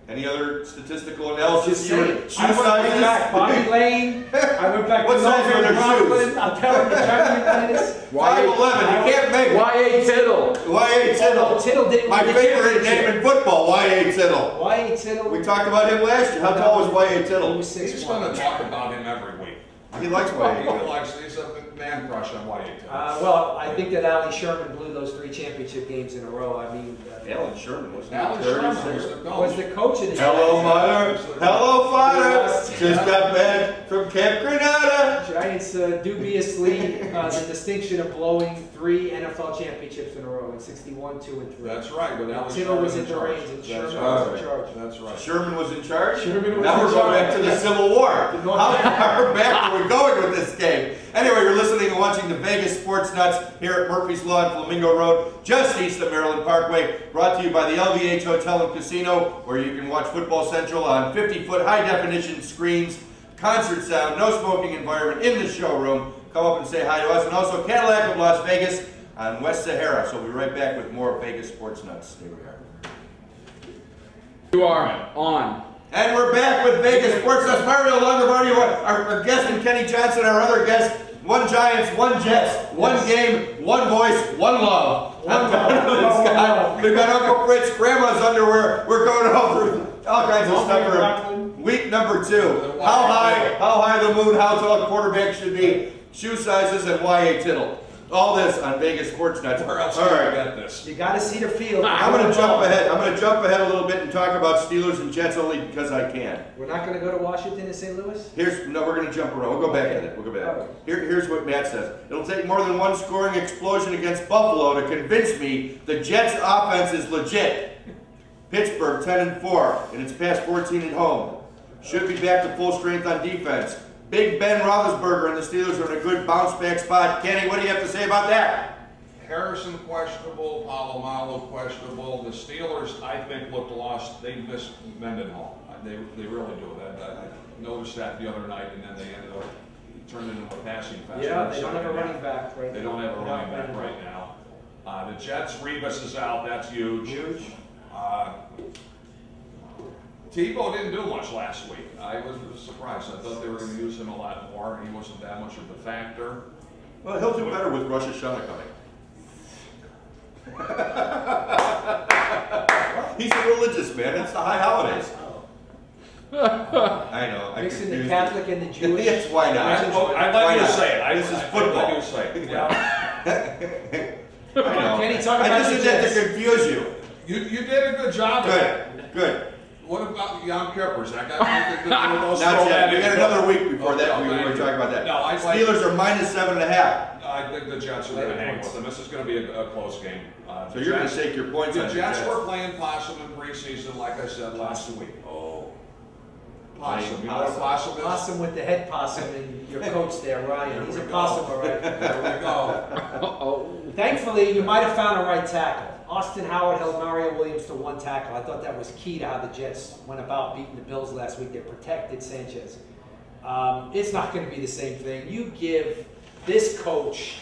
Speaker 1: Any other statistical analysis?
Speaker 2: Just
Speaker 1: You were-
Speaker 2: saying.
Speaker 1: shoe
Speaker 2: I went
Speaker 1: sizes?
Speaker 2: back, Bobby Lane. I went back
Speaker 1: What
Speaker 2: to
Speaker 1: size were their
Speaker 2: Rockland.
Speaker 1: shoes?
Speaker 2: I'll tell you, the Giants.
Speaker 1: 5'11". You can't make it.
Speaker 4: Y.A. Tittle.
Speaker 1: Y.A. Tittle.
Speaker 2: Tittle didn't
Speaker 1: My
Speaker 2: win the
Speaker 1: favorite name
Speaker 2: championship.
Speaker 1: in football, Y.A. Tittle.
Speaker 2: Y.A. Tittle.
Speaker 1: We talked about him last year. How tall was Y.A.
Speaker 2: He
Speaker 1: Tittle?
Speaker 2: was
Speaker 3: He's going
Speaker 2: 6'1".
Speaker 3: to talk about him every week.
Speaker 1: He likes Y.A. Tittle.
Speaker 3: He's a man crush on Y.A.
Speaker 2: Well, I think that Ali Sherman blew those 3 championship games in a row. I mean,
Speaker 1: Alan Sherman was
Speaker 3: Alan Sherman
Speaker 1: 36.
Speaker 3: was the
Speaker 2: was
Speaker 3: coach.
Speaker 2: the coach of the
Speaker 1: Hello,
Speaker 2: Giants.
Speaker 1: mother. Hello, father. Just got back from Camp Granada.
Speaker 2: Giants dubiously the distinction of blowing 3 NFL championships in a row in 61, 2, and 3.
Speaker 3: That's right, but Alan
Speaker 2: Tittle was
Speaker 3: Sherman
Speaker 2: in the
Speaker 3: charge.
Speaker 2: reins, and
Speaker 3: That's
Speaker 2: Sherman
Speaker 3: right.
Speaker 2: was in charge.
Speaker 3: That's right.
Speaker 1: Sherman was in charge?
Speaker 2: Sherman was
Speaker 1: Now
Speaker 2: in
Speaker 1: we're going back
Speaker 2: charge.
Speaker 1: to the Civil War.
Speaker 2: North
Speaker 1: How far back are we going with this game? Anyway, you're listening and watching the Vegas Sports Nuts here at Murphy's Lawn, Flamingo Road, just east of Maryland Parkway, brought to you by the LVH Hotel and Casino, where you can watch Football Central on 50-foot high-definition screens, concert sound, no smoking environment in the showroom. Come up and say hi to us. And also Cadillac of Las Vegas on West Sahara. So we'll be right back with more Vegas Sports Nuts. Here we are.
Speaker 4: You are on.
Speaker 1: And we're back with Vegas Sports Nuts. Mario Longobardi, our guest, and Kenny Johnson, our other guest. 1 Giants, 1 Jets, 1 game, 1 voice, 1 love.
Speaker 2: One love.
Speaker 1: We've got Uncle Fritz, Grandma's underwear. We're going all through all kinds of stuff for
Speaker 2: Rockland.
Speaker 1: week number 2. How high the moon, how tall a quarterback should be, shoe sizes, and Y.A. Tittle. All this on Vegas Sports Nuts.
Speaker 3: Where else
Speaker 1: All
Speaker 3: do
Speaker 1: right.
Speaker 3: you get this?
Speaker 2: You got to see the field.
Speaker 1: I'm going to jump ahead. I'm going to jump ahead a little bit and talk about Steelers and Jets only because I can.
Speaker 2: We're not going to go to Washington and St. Louis?
Speaker 1: We're going to jump around. We'll go back at it. We'll go back. Here's what Matt says. It'll take more than 1 scoring explosion against Buffalo to convince me the Jets' offense is legit. Pittsburgh 10-4 in its past 14 at home. Should be back to full strength on defense. Big Ben Roethlisberger and the Steelers are in a good bounce back spot. Kenny, what do you have to say about that?
Speaker 3: Harrison questionable, Palomalu questionable. The Steelers, I think, looked lost. They missed Mendenhall. They really do. I noticed that the other night, and then they ended up turning into a passing fest.
Speaker 2: Yeah, they don't have a running back right now.
Speaker 3: They don't have a running back
Speaker 2: Mendenhall.
Speaker 3: right now. The Jets, Revis is out. That's huge.
Speaker 2: Huge.
Speaker 3: Tebow didn't do much last week. I was surprised. I thought they were going to use him a lot more. He wasn't that much of a factor.
Speaker 1: Well, he'll do better with Rosh Hashanah coming. He's a religious man. It's the high holidays. I know. I
Speaker 2: Mixing the
Speaker 1: confused
Speaker 2: Catholic and the Jewish.
Speaker 1: Yes, why not?
Speaker 3: I'd
Speaker 1: Why
Speaker 3: let you
Speaker 1: not?
Speaker 3: say it.
Speaker 1: This is
Speaker 3: I'd
Speaker 1: football.
Speaker 3: let you say it.
Speaker 2: Yeah.
Speaker 1: I know.
Speaker 2: Kenny, talk
Speaker 1: I
Speaker 2: about
Speaker 1: just
Speaker 2: the
Speaker 1: did that
Speaker 2: Jets.
Speaker 1: to confuse you.
Speaker 3: You did a good job of that.
Speaker 1: Good.
Speaker 3: What about Yom Kippur's? I got anything to do with those.
Speaker 1: Not yet. We got
Speaker 3: throwbacks?
Speaker 1: another week before
Speaker 3: Oh,
Speaker 1: that.
Speaker 3: no,
Speaker 1: We
Speaker 3: thank
Speaker 1: were
Speaker 3: you.
Speaker 1: talking about that.
Speaker 3: No, I like.
Speaker 1: Steelers are -7.5.
Speaker 3: I think the Jets are going to hang with them. This is going to be a close game.
Speaker 1: So you're going to take your points on
Speaker 3: The
Speaker 1: the
Speaker 3: Jets
Speaker 1: Jets.
Speaker 3: were playing possum in preseason, like I said last week.
Speaker 1: Oh.
Speaker 3: Possum. You know what a possum is?
Speaker 2: Possum with the head possum and your coach there, Ryan. He's a possum, all right.
Speaker 3: There we go.
Speaker 4: Oh.
Speaker 2: Thankfully, you might have found a right tackle. Austin Howard held Mario Williams to 1 tackle. I thought that was key to how the Jets went about beating the Bills last week. They protected Sanchez. It's not going to be the same thing. You give this coach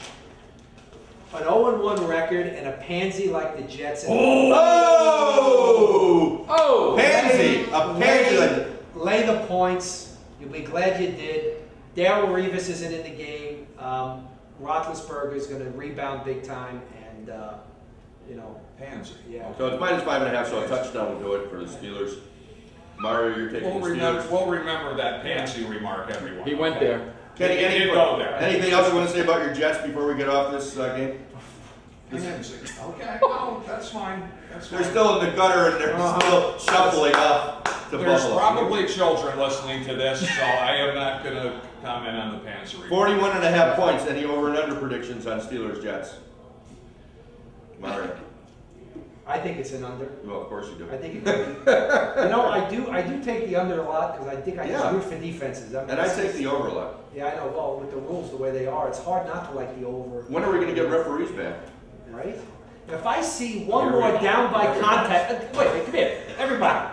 Speaker 2: an 0-1 record and a pansy like the Jets.
Speaker 1: Oh! Pansy! A pansy like
Speaker 2: Lay the points. You'll be glad you did. Darrell Revis isn't in the game. Roethlisberger is going to rebound big time, and you know.
Speaker 3: Pansy.
Speaker 2: Yeah.
Speaker 1: So it's -5.5, so a touchdown will do it for the Steelers. Mario, you're taking the Steelers.
Speaker 3: We'll remember that Pansy remark, everyone.
Speaker 4: He went there.
Speaker 1: Kenny,
Speaker 3: He did go there.
Speaker 1: anything else you want to say about your Jets before we get off this game?
Speaker 3: Pansy. Okay, no, that's fine. That's fine.
Speaker 1: They're still in the gutter and they're still shuffling up to
Speaker 3: There's
Speaker 1: Buffalo.
Speaker 3: probably children listening to this, so I am not going to comment on the Pansy remark.
Speaker 1: 41.5 points. Any over and under predictions on Steelers Jets? Mario.
Speaker 2: I think it's an under.
Speaker 1: Well, of course you do.
Speaker 2: I think it could be. You know, I do take the under a lot because I think I just root for defenses. I mean,
Speaker 1: And I take the over a lot.
Speaker 2: Yeah, I know. Well, with the rules the way they are, it's hard not to like the over.
Speaker 1: When are we going to get referees back?
Speaker 2: Right? If I see one more down by contact, wait, come here, everybody.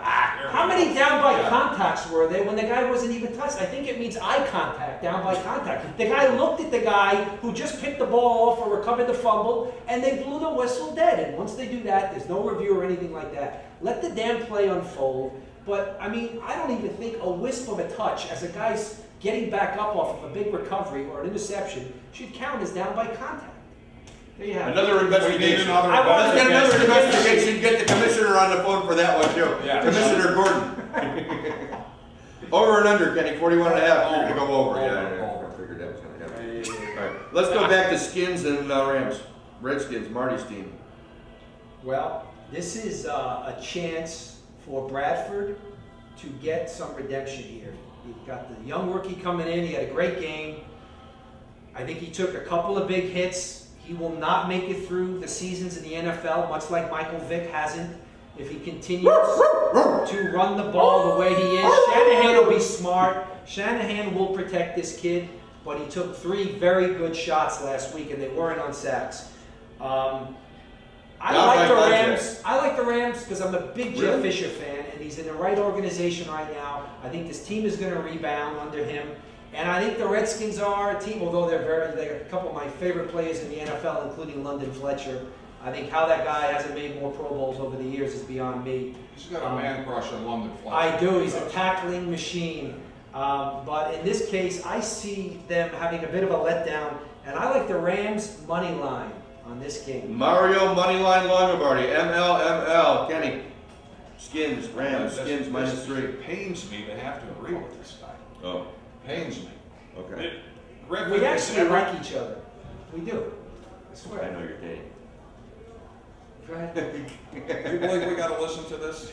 Speaker 2: How many down by contacts were there when the guy wasn't even touched? I think it means eye contact, down by contact. The guy looked at the guy who just picked the ball off or recovered the fumble, and they blew the whistle dead. And once they do that, there's no review or anything like that. Let the damn play unfold. But, I mean, I don't even think a wisp of a touch as a guy's getting back up off of a big recovery or an interception should count as down by contact. There you have it.
Speaker 1: Another investigation.
Speaker 2: I want to
Speaker 1: Let's get another investigation. Get the commissioner on the phone for that one too.
Speaker 3: Yeah.
Speaker 1: Commissioner Gordon. Over and under, Kenny. 41.5. You're going to go over. Yeah. I figured that was going to happen. All right. Let's go back to Skins and Rams. Redskins, Marty's team.
Speaker 2: Well, this is a chance for Bradford to get some redemption here. You've got the young rookie coming in. He had a great game. I think he took a couple of big hits. He will not make it through the seasons in the NFL, much like Michael Vick hasn't. If he continues to run the ball the way he is, Shanahan will be smart. Shanahan will protect this kid, but he took 3 very good shots last week, and they weren't on sacks. I like the Rams because I'm a big Jeff Fisher fan, and he's in the right organization right now. I think this team is going to rebound under him. And I think the Redskins are a team, although they're a couple of my favorite players in the NFL, including London Fletcher. I think how that guy hasn't made more Pro Bowls over the years is beyond me.
Speaker 3: He's got a man crush on London Fletcher.
Speaker 2: I do. He's a tackling machine. But in this case, I see them having a bit of a letdown. And I like the Rams money line on this game.
Speaker 1: Mario Moneyline Longobardi. ML. Kenny. Skins, Rams, Skins -3.
Speaker 3: It pains me to have to agree with this guy.
Speaker 1: Oh.
Speaker 3: Pains me.
Speaker 1: Okay.
Speaker 2: We actually like each other. We do. I swear.
Speaker 1: I know you're dating.
Speaker 2: Go ahead.
Speaker 3: You believe we got to listen to this?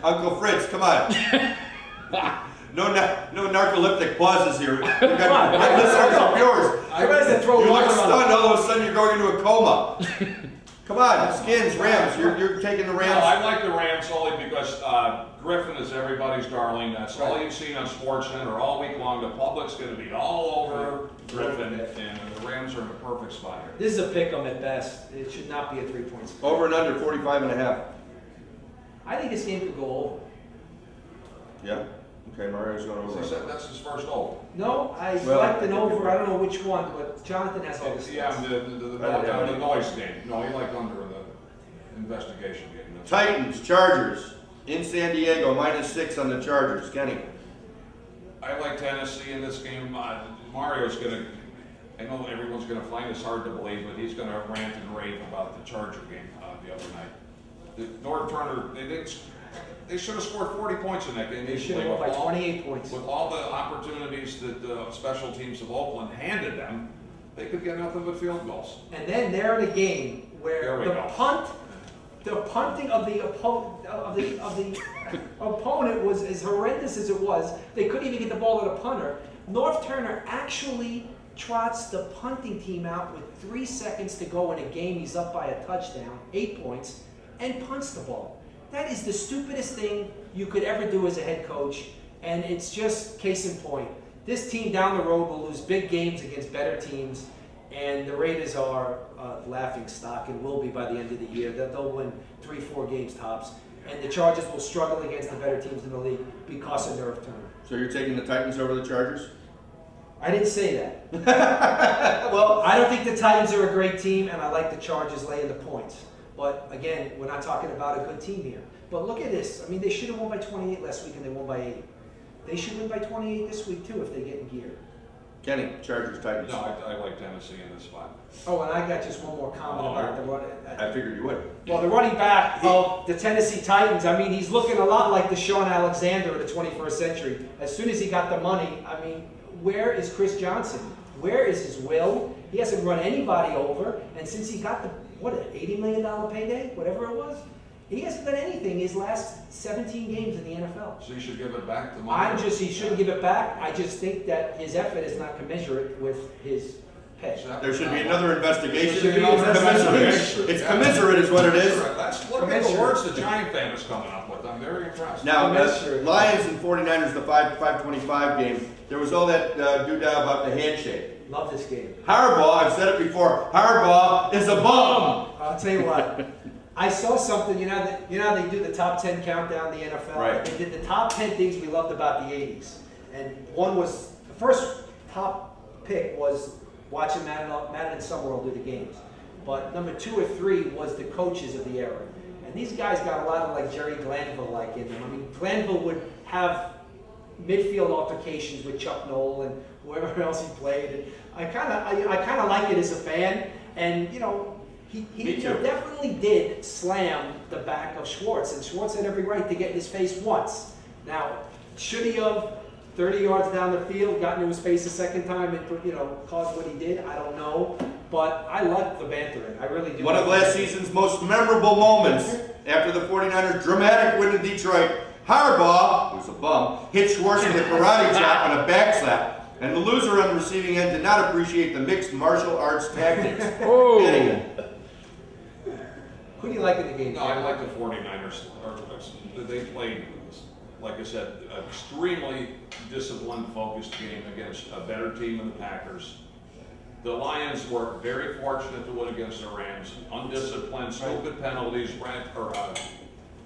Speaker 1: Uncle Fritz, come on. No narcoleptic pauses here. You got listeners of yours. You look stunned, all of a sudden you're going into a coma. Come on, Skins, Rams. You're taking the Rams.
Speaker 3: No, I like the Rams only because Griffin is everybody's darling. That's all you've seen on SportsCenter all week long. The public's going to be all over Griffin, and the Rams are in a perfect spot here.
Speaker 2: This is a pick-em at best. It should not be a 3-point spread.
Speaker 1: Over and under 45.5.
Speaker 2: I think this game could go over.
Speaker 1: Yeah. Okay, Mario's going over.
Speaker 3: He said that's his first over.
Speaker 2: No, I select an over. I don't know which one, but Jonathan has all this.
Speaker 3: Yeah, the noise game. No, he liked under the investigation game.
Speaker 1: Titans, Chargers. In San Diego, -6 on the Chargers. Kenny.
Speaker 3: I like Tennessee in this game. Mario's going to, I know everyone's going to find this hard to believe, but he's going to rant and rave about the Charger game the other night. North Turner, they should have scored 40 points in that game.
Speaker 2: They should have won by 28 points.
Speaker 3: With all the opportunities that the special teams of Oakland handed them, they could get nothing but field goals.
Speaker 2: And then they're in a game where the punting of the opponent was as horrendous as it was. They couldn't even get the ball to the punter. North Turner actually trots the punting team out with 3 seconds to go in a game. He's up by a touchdown, 8 points, and punts the ball. That is the stupidest thing you could ever do as a head coach, and it's just case in point. This team down the road will lose big games against better teams, and the Raiders are laughing stock and will be by the end of the year. They'll win 3-4 games tops, and the Chargers will struggle against the better teams in the league because of North Turner.
Speaker 1: So you're taking the Titans over the Chargers?
Speaker 2: I didn't say that.
Speaker 1: Well,
Speaker 2: I don't think the Titans are a great team, and I like the Chargers laying the points. But again, we're not talking about a good team here. But look at this. I mean, they should have won by 28 last week, and they won by 8. They should win by 28 this week, too, if they get in gear.
Speaker 1: Kenny, Chargers, Titans.
Speaker 3: No, I like Tennessee in this spot.
Speaker 2: Oh, and I got just one more comment about the running.
Speaker 1: I figured you would.
Speaker 2: Well, the running back of the Tennessee Titans, I mean, he's looking a lot like the Sean Alexander of the 21st century. As soon as he got the money, I mean, where is Chris Johnson? Where is his will? He hasn't run anybody over, and since he got the, what, an $80 million payday, whatever it was, he hasn't done anything his last 17 games in the NFL.
Speaker 3: So you should give it back to Mike.
Speaker 2: He shouldn't give it back. I just think that his effort is not commensurate with his pay.
Speaker 1: There should be another investigation.
Speaker 2: There should be an investigation.
Speaker 1: It's commensurate is what it is.
Speaker 3: Look at the words the Giant fan is coming up with. I'm very impressed.
Speaker 1: Now, Lions and 49ers, the 5:25 game, there was all that doo-dah about the handshake.
Speaker 2: Love this game.
Speaker 1: Harbaugh, I've said it before, Harbaugh is a bum.
Speaker 2: I'll tell you what. I saw something, you know they do the top 10 countdown in the NFL.
Speaker 1: Right.
Speaker 2: They did the top 10 things we loved about the 80s. And one was, the first top pick was watching Madden and Summerall do the games. But number 2 or 3 was the coaches of the era. And these guys got a lot of like Jerry Glanville-like in them. I mean, Glanville would have midfield altercations with Chuck Noll and whoever else he played. And I kind of like it as a fan. And, you know, he definitely did slam the back of Schwartz, and Schwartz had every right to get in his face once. Now, should he have 30 yards down the field gotten into his face a second time and caused what he did? I don't know, but I like the bantering. I really do.
Speaker 1: One of last season's most memorable moments after the 49ers' dramatic win in Detroit, Harbaugh, who's a bum, hit Schwartz with a karate chop and a back slap, and the loser on the receiving end did not appreciate the mixed martial arts tactics.
Speaker 4: Oh.
Speaker 2: Who do you like in the game?
Speaker 3: No, I like the 49ers. They played, like I said, an extremely disciplined, focused game against a better team than the Packers. The Lions were very fortunate to win against the Rams. Undisciplined, stupid penalties.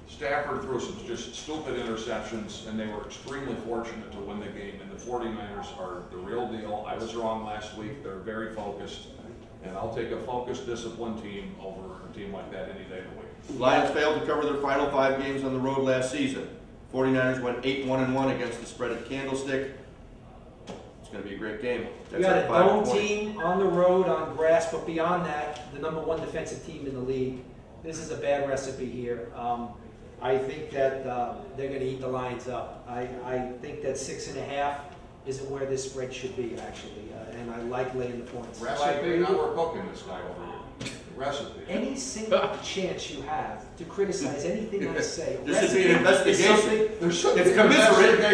Speaker 3: Stafford threw some just stupid interceptions, and they were extremely fortunate to win the game. And the 49ers are the real deal. I was wrong last week. They're very focused. And I'll take a focused, disciplined team over a team like that any day of the week.
Speaker 1: Lions failed to cover their final 5 games on the road last season. 49ers went 8-1-1 against the spread at Candlestick. It's going to be a great game.
Speaker 2: You got a dome team on the road on grass, but beyond that, the number 1 defensive team in the league. This is a bad recipe here. I think that they're going to eat the Lions up. I think that 6.5 isn't where this spread should be, actually, and I like laying the points.
Speaker 3: Recipe, now we're cooking this guy over here. Recipe.
Speaker 2: Any single chance you have to criticize anything I say,
Speaker 1: There should be an investigation.
Speaker 3: There should
Speaker 1: It's
Speaker 3: be
Speaker 1: commiserate.
Speaker 3: an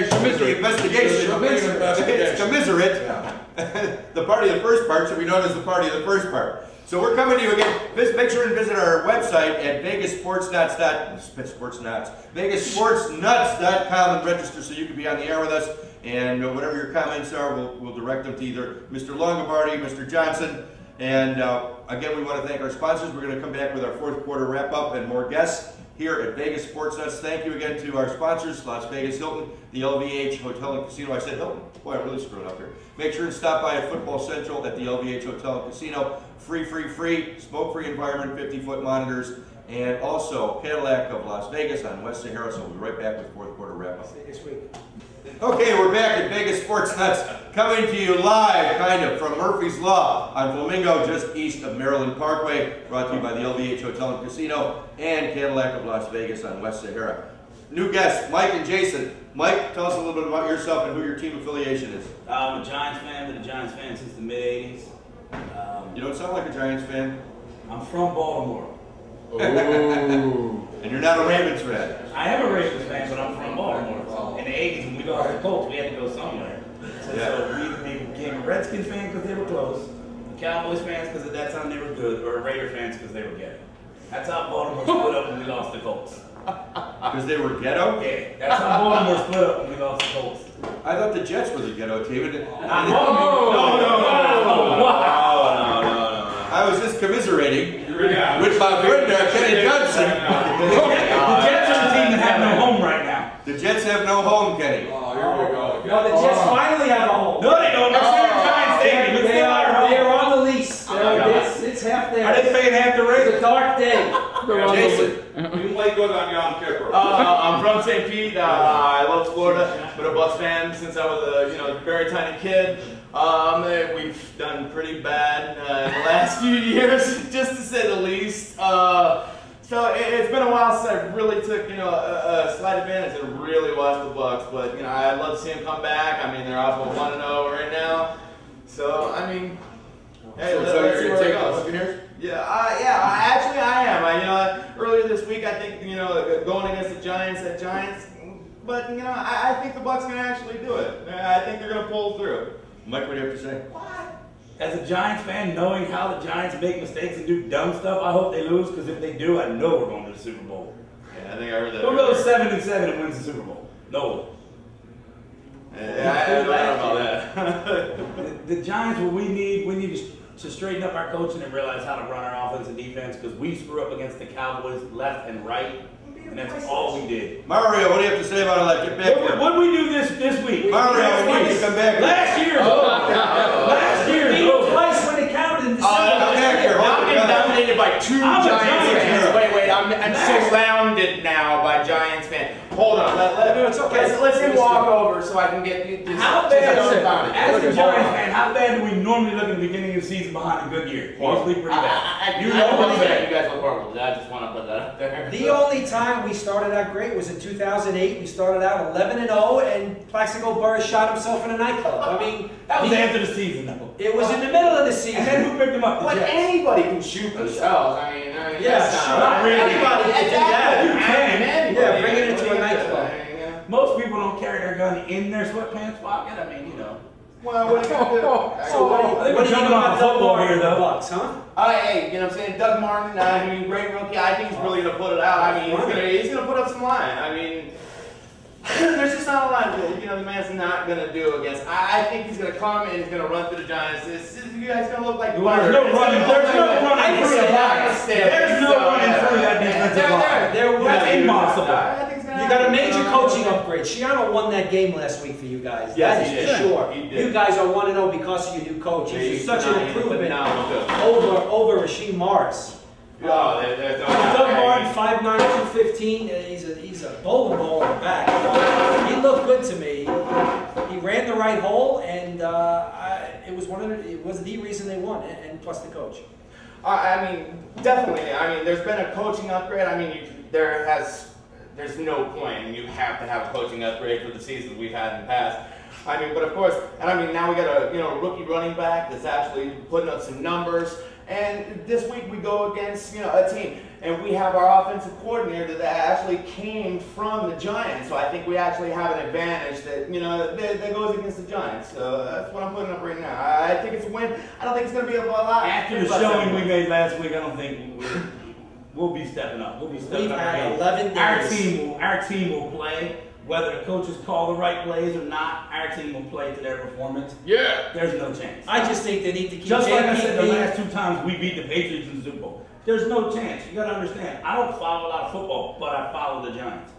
Speaker 1: Investigation. It's commiserate.
Speaker 3: Yeah.
Speaker 1: The party of the first part should be known as the party of the first part. So we're coming to you again. Make sure and visit our website at VegasSportsNuts.com and register so you can be on the air with us. And whatever your comments are, we'll direct them to either Mr. Longobardi, Mr. Johnson. And again, we want to thank our sponsors. We're going to come back with our 4th quarter wrap-up and more guests here at Vegas Sports Nuts. Thank you again to our sponsors, Las Vegas Hilton, the LVH Hotel and Casino. I said Hilton. Boy, I really screwed up here. Make sure and stop by at Football Central at the LVH Hotel and Casino. Free, smoke-free environment, 50-foot monitors, and also Cadillac of Las Vegas on West Sahara. So we'll be right back with 4th quarter wrap-up.
Speaker 2: See you next week.
Speaker 1: Okay, we're back at Vegas Sports Nuts, coming to you live, kind of, from Murphy's Law on Flamingo, just east of Maryland Parkway, brought to you by the LVH Hotel and Casino and Cadillac of Las Vegas on West Sahara. New guests, Mike and Jason. Mike, tell us a little bit about yourself and who your team affiliation is.
Speaker 5: I'm a Giants fan, been a Giants fan since the mid-'80s.
Speaker 1: You don't sound like a Giants fan.
Speaker 5: I'm from Baltimore.
Speaker 4: Oh.
Speaker 1: And you're not a Ravens fan.
Speaker 5: I am a Ravens fan, but I'm from Baltimore. In the 80s, when we lost the Colts, we had to go somewhere. So we either became a Redskins fan because they were close, Cowboys fans because at that time they were good, or Raider fans because they were ghetto. That's how Baltimore split up when we lost the Colts.
Speaker 1: Because they were ghetto?
Speaker 5: Yeah, that's how Baltimore split up when we lost the Colts.
Speaker 1: I thought the Jets were the ghetto team.
Speaker 5: Not Baltimore. No.
Speaker 1: I was just commiserating with my friend Kenny Johnson.
Speaker 5: The Jets are the team that have no home right now.
Speaker 1: The Jets have no home, Kenny.
Speaker 3: Oh, here we go.
Speaker 2: No, the Jets finally have a home.
Speaker 5: No, they don't. They're
Speaker 6: from St. Pete. I love Florida. Been a Bucks fan since I was a very tiny kid. We've done pretty bad in the last few years, just to say the least. So it's been a while since I really took a slight advantage and really watched the Bucks. But I'd love to see them come back. I mean, they're off of 1-0 right now. So I mean, hey,
Speaker 1: So
Speaker 6: let's
Speaker 1: you're
Speaker 6: see
Speaker 1: gonna
Speaker 6: where it
Speaker 1: take the
Speaker 6: goes.
Speaker 1: Buccaneers?
Speaker 6: Actually I am. Earlier this week I think going against the Giants at Giants, but I think the Bucks can actually do it. I think they're gonna pull through.
Speaker 1: Mike, what do you have to say?
Speaker 5: As a Giants fan, knowing how the Giants make mistakes and do dumb stuff, I hope they lose, because if they do, I know we're going to the Super Bowl.
Speaker 6: Yeah, I think I heard that.
Speaker 5: We'll go 7-7 and wins the Super Bowl. No.
Speaker 6: I don't know about that.
Speaker 5: The Giants, what we need to straighten up our coaching and realize how to run our offense and defense, because we screw up against the Cowboys left and right, and that's all we did.
Speaker 1: Mario, what do you have to say about it? Get back here.
Speaker 5: What did we do this week?
Speaker 1: Mario, when you come back.
Speaker 5: Last year. Last year.
Speaker 2: Beat them twice when it counted in December.
Speaker 1: Come back here.
Speaker 6: I'm getting dominated by two
Speaker 5: I'm a
Speaker 6: Giants
Speaker 5: Giants
Speaker 6: fans.
Speaker 5: fan.
Speaker 6: Wait, I'm surrounded now by Giants fans. Hold on,
Speaker 2: No, it's okay.
Speaker 6: Let's him walk over so I can get this.
Speaker 5: How bad,
Speaker 6: Just
Speaker 5: as a Giants fan, how bad do we normally look at the beginning of the season behind a good year? Usually pretty bad.
Speaker 6: You know what you guys look horrible. I just want to put that out there.
Speaker 2: The only time we started out great was in 2008. We started out 11-0, and Plaxico Burress shot himself in a nightclub. I mean,
Speaker 5: That was after the season, though.
Speaker 2: it was in the middle of the
Speaker 5: And
Speaker 2: season.
Speaker 5: then who picked him up? The
Speaker 6: But
Speaker 5: Jets.
Speaker 6: anybody can shoot themselves. I mean,
Speaker 2: Yeah,
Speaker 6: that's
Speaker 2: sure.
Speaker 6: not really.
Speaker 2: Anybody can do that.
Speaker 5: You can.
Speaker 2: Yeah, bring it into a nightclub.
Speaker 5: Most people don't carry their gun in their sweatpants pocket. I mean,
Speaker 6: Well, what do you got to do?
Speaker 2: So what
Speaker 5: I think
Speaker 2: do
Speaker 5: we're
Speaker 2: you think
Speaker 5: jumping
Speaker 2: about
Speaker 5: off
Speaker 2: Doug
Speaker 5: football
Speaker 2: Martin
Speaker 5: here,
Speaker 2: and the
Speaker 5: though.
Speaker 2: Bucks, huh?
Speaker 6: Hey, what I'm saying? Doug Martin, great rookie. I think he's really going to put it out. I mean, he's gonna put up some line. I mean, there's just not a lot that, the man's not going to do against. I think he's going to come and he's going to run through the Giants. You guys going to look like
Speaker 5: There's no running through the
Speaker 6: Giants.
Speaker 5: There's no running through that defensive line. That's impossible.
Speaker 2: You got a major coaching upgrade. Shiano won that game last week for you guys.
Speaker 6: Yes,
Speaker 2: That
Speaker 6: he
Speaker 2: is
Speaker 6: did.
Speaker 2: for sure.
Speaker 6: He did.
Speaker 2: You guys are 1-0 because of your new coach. He's such an improvement
Speaker 6: Phenomenal.
Speaker 2: over Rasheem Morris.
Speaker 6: Oh, there's no
Speaker 2: Doug Martin, 5'9", 215. He's a bowling ball in the back. He looked good to me. He ran the right hole, and it was the reason they won, and plus the coach.
Speaker 6: I mean, definitely. I mean, there's been a coaching upgrade. I mean, there's no point, and you have to have a coaching upgrade for the seasons we've had in the past. I mean, but of course, and I mean, now we got a rookie running back that's actually putting up some numbers. And this week we go against a team, and we have our offensive coordinator that actually came from the Giants. So I think we actually have an advantage that that goes against the Giants. So that's what I'm putting up right now. I think it's a win. I don't think it's going to be a lot.
Speaker 5: After the showing we made last week, I don't think we'll be stepping up. We'll be stepping
Speaker 2: We've
Speaker 5: up.
Speaker 2: had
Speaker 5: again.
Speaker 2: 11 days.
Speaker 5: Our team will play. Whether the coaches call the right plays or not, our team will play to their performance.
Speaker 1: Yeah.
Speaker 5: There's no chance.
Speaker 2: I just think they need to keep
Speaker 5: Just like I said the
Speaker 2: JPP.
Speaker 5: last two times we beat the Patriots in the Super Bowl. There's no chance. You gotta understand. I don't follow a lot of football, but I follow the Giants.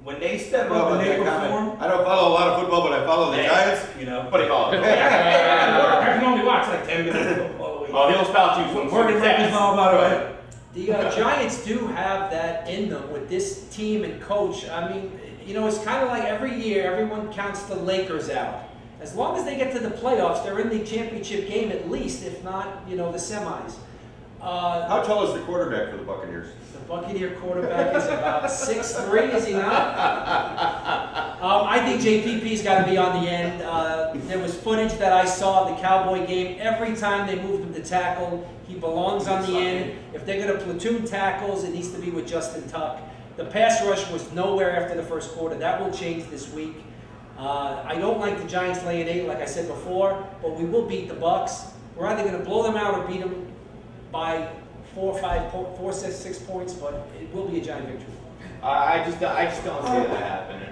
Speaker 5: When they step up and they perform,
Speaker 1: I don't follow a lot of football, but I follow the Giants.
Speaker 6: What do you call it?
Speaker 5: I can only watch like 10 minutes of football a week.
Speaker 6: Oh, he'll spout you some
Speaker 5: Working records all about it.
Speaker 2: The Giants do have that in them with this team and coach. I mean, it's kind of like every year, everyone counts the Lakers out. As long as they get to the playoffs, they're in the championship game at least, if not, the semis.
Speaker 1: How tall is the quarterback for the Buccaneers?
Speaker 2: The Buccaneer quarterback is about 6'3", is he not? I think JPP's got to be on the end. There was footage that I saw of the Cowboy game. Every time they moved him to tackle, he belongs on the end. If they're going to platoon tackles, it needs to be with Justin Tuck. The pass rush was nowhere after the first quarter. That will change this week. I don't like the Giants laying 8, like I said before, but we will beat the Bucks. We're either going to blow them out or beat them by 4, 6 points, but it will be a Giant victory.
Speaker 6: I just don't see that happening.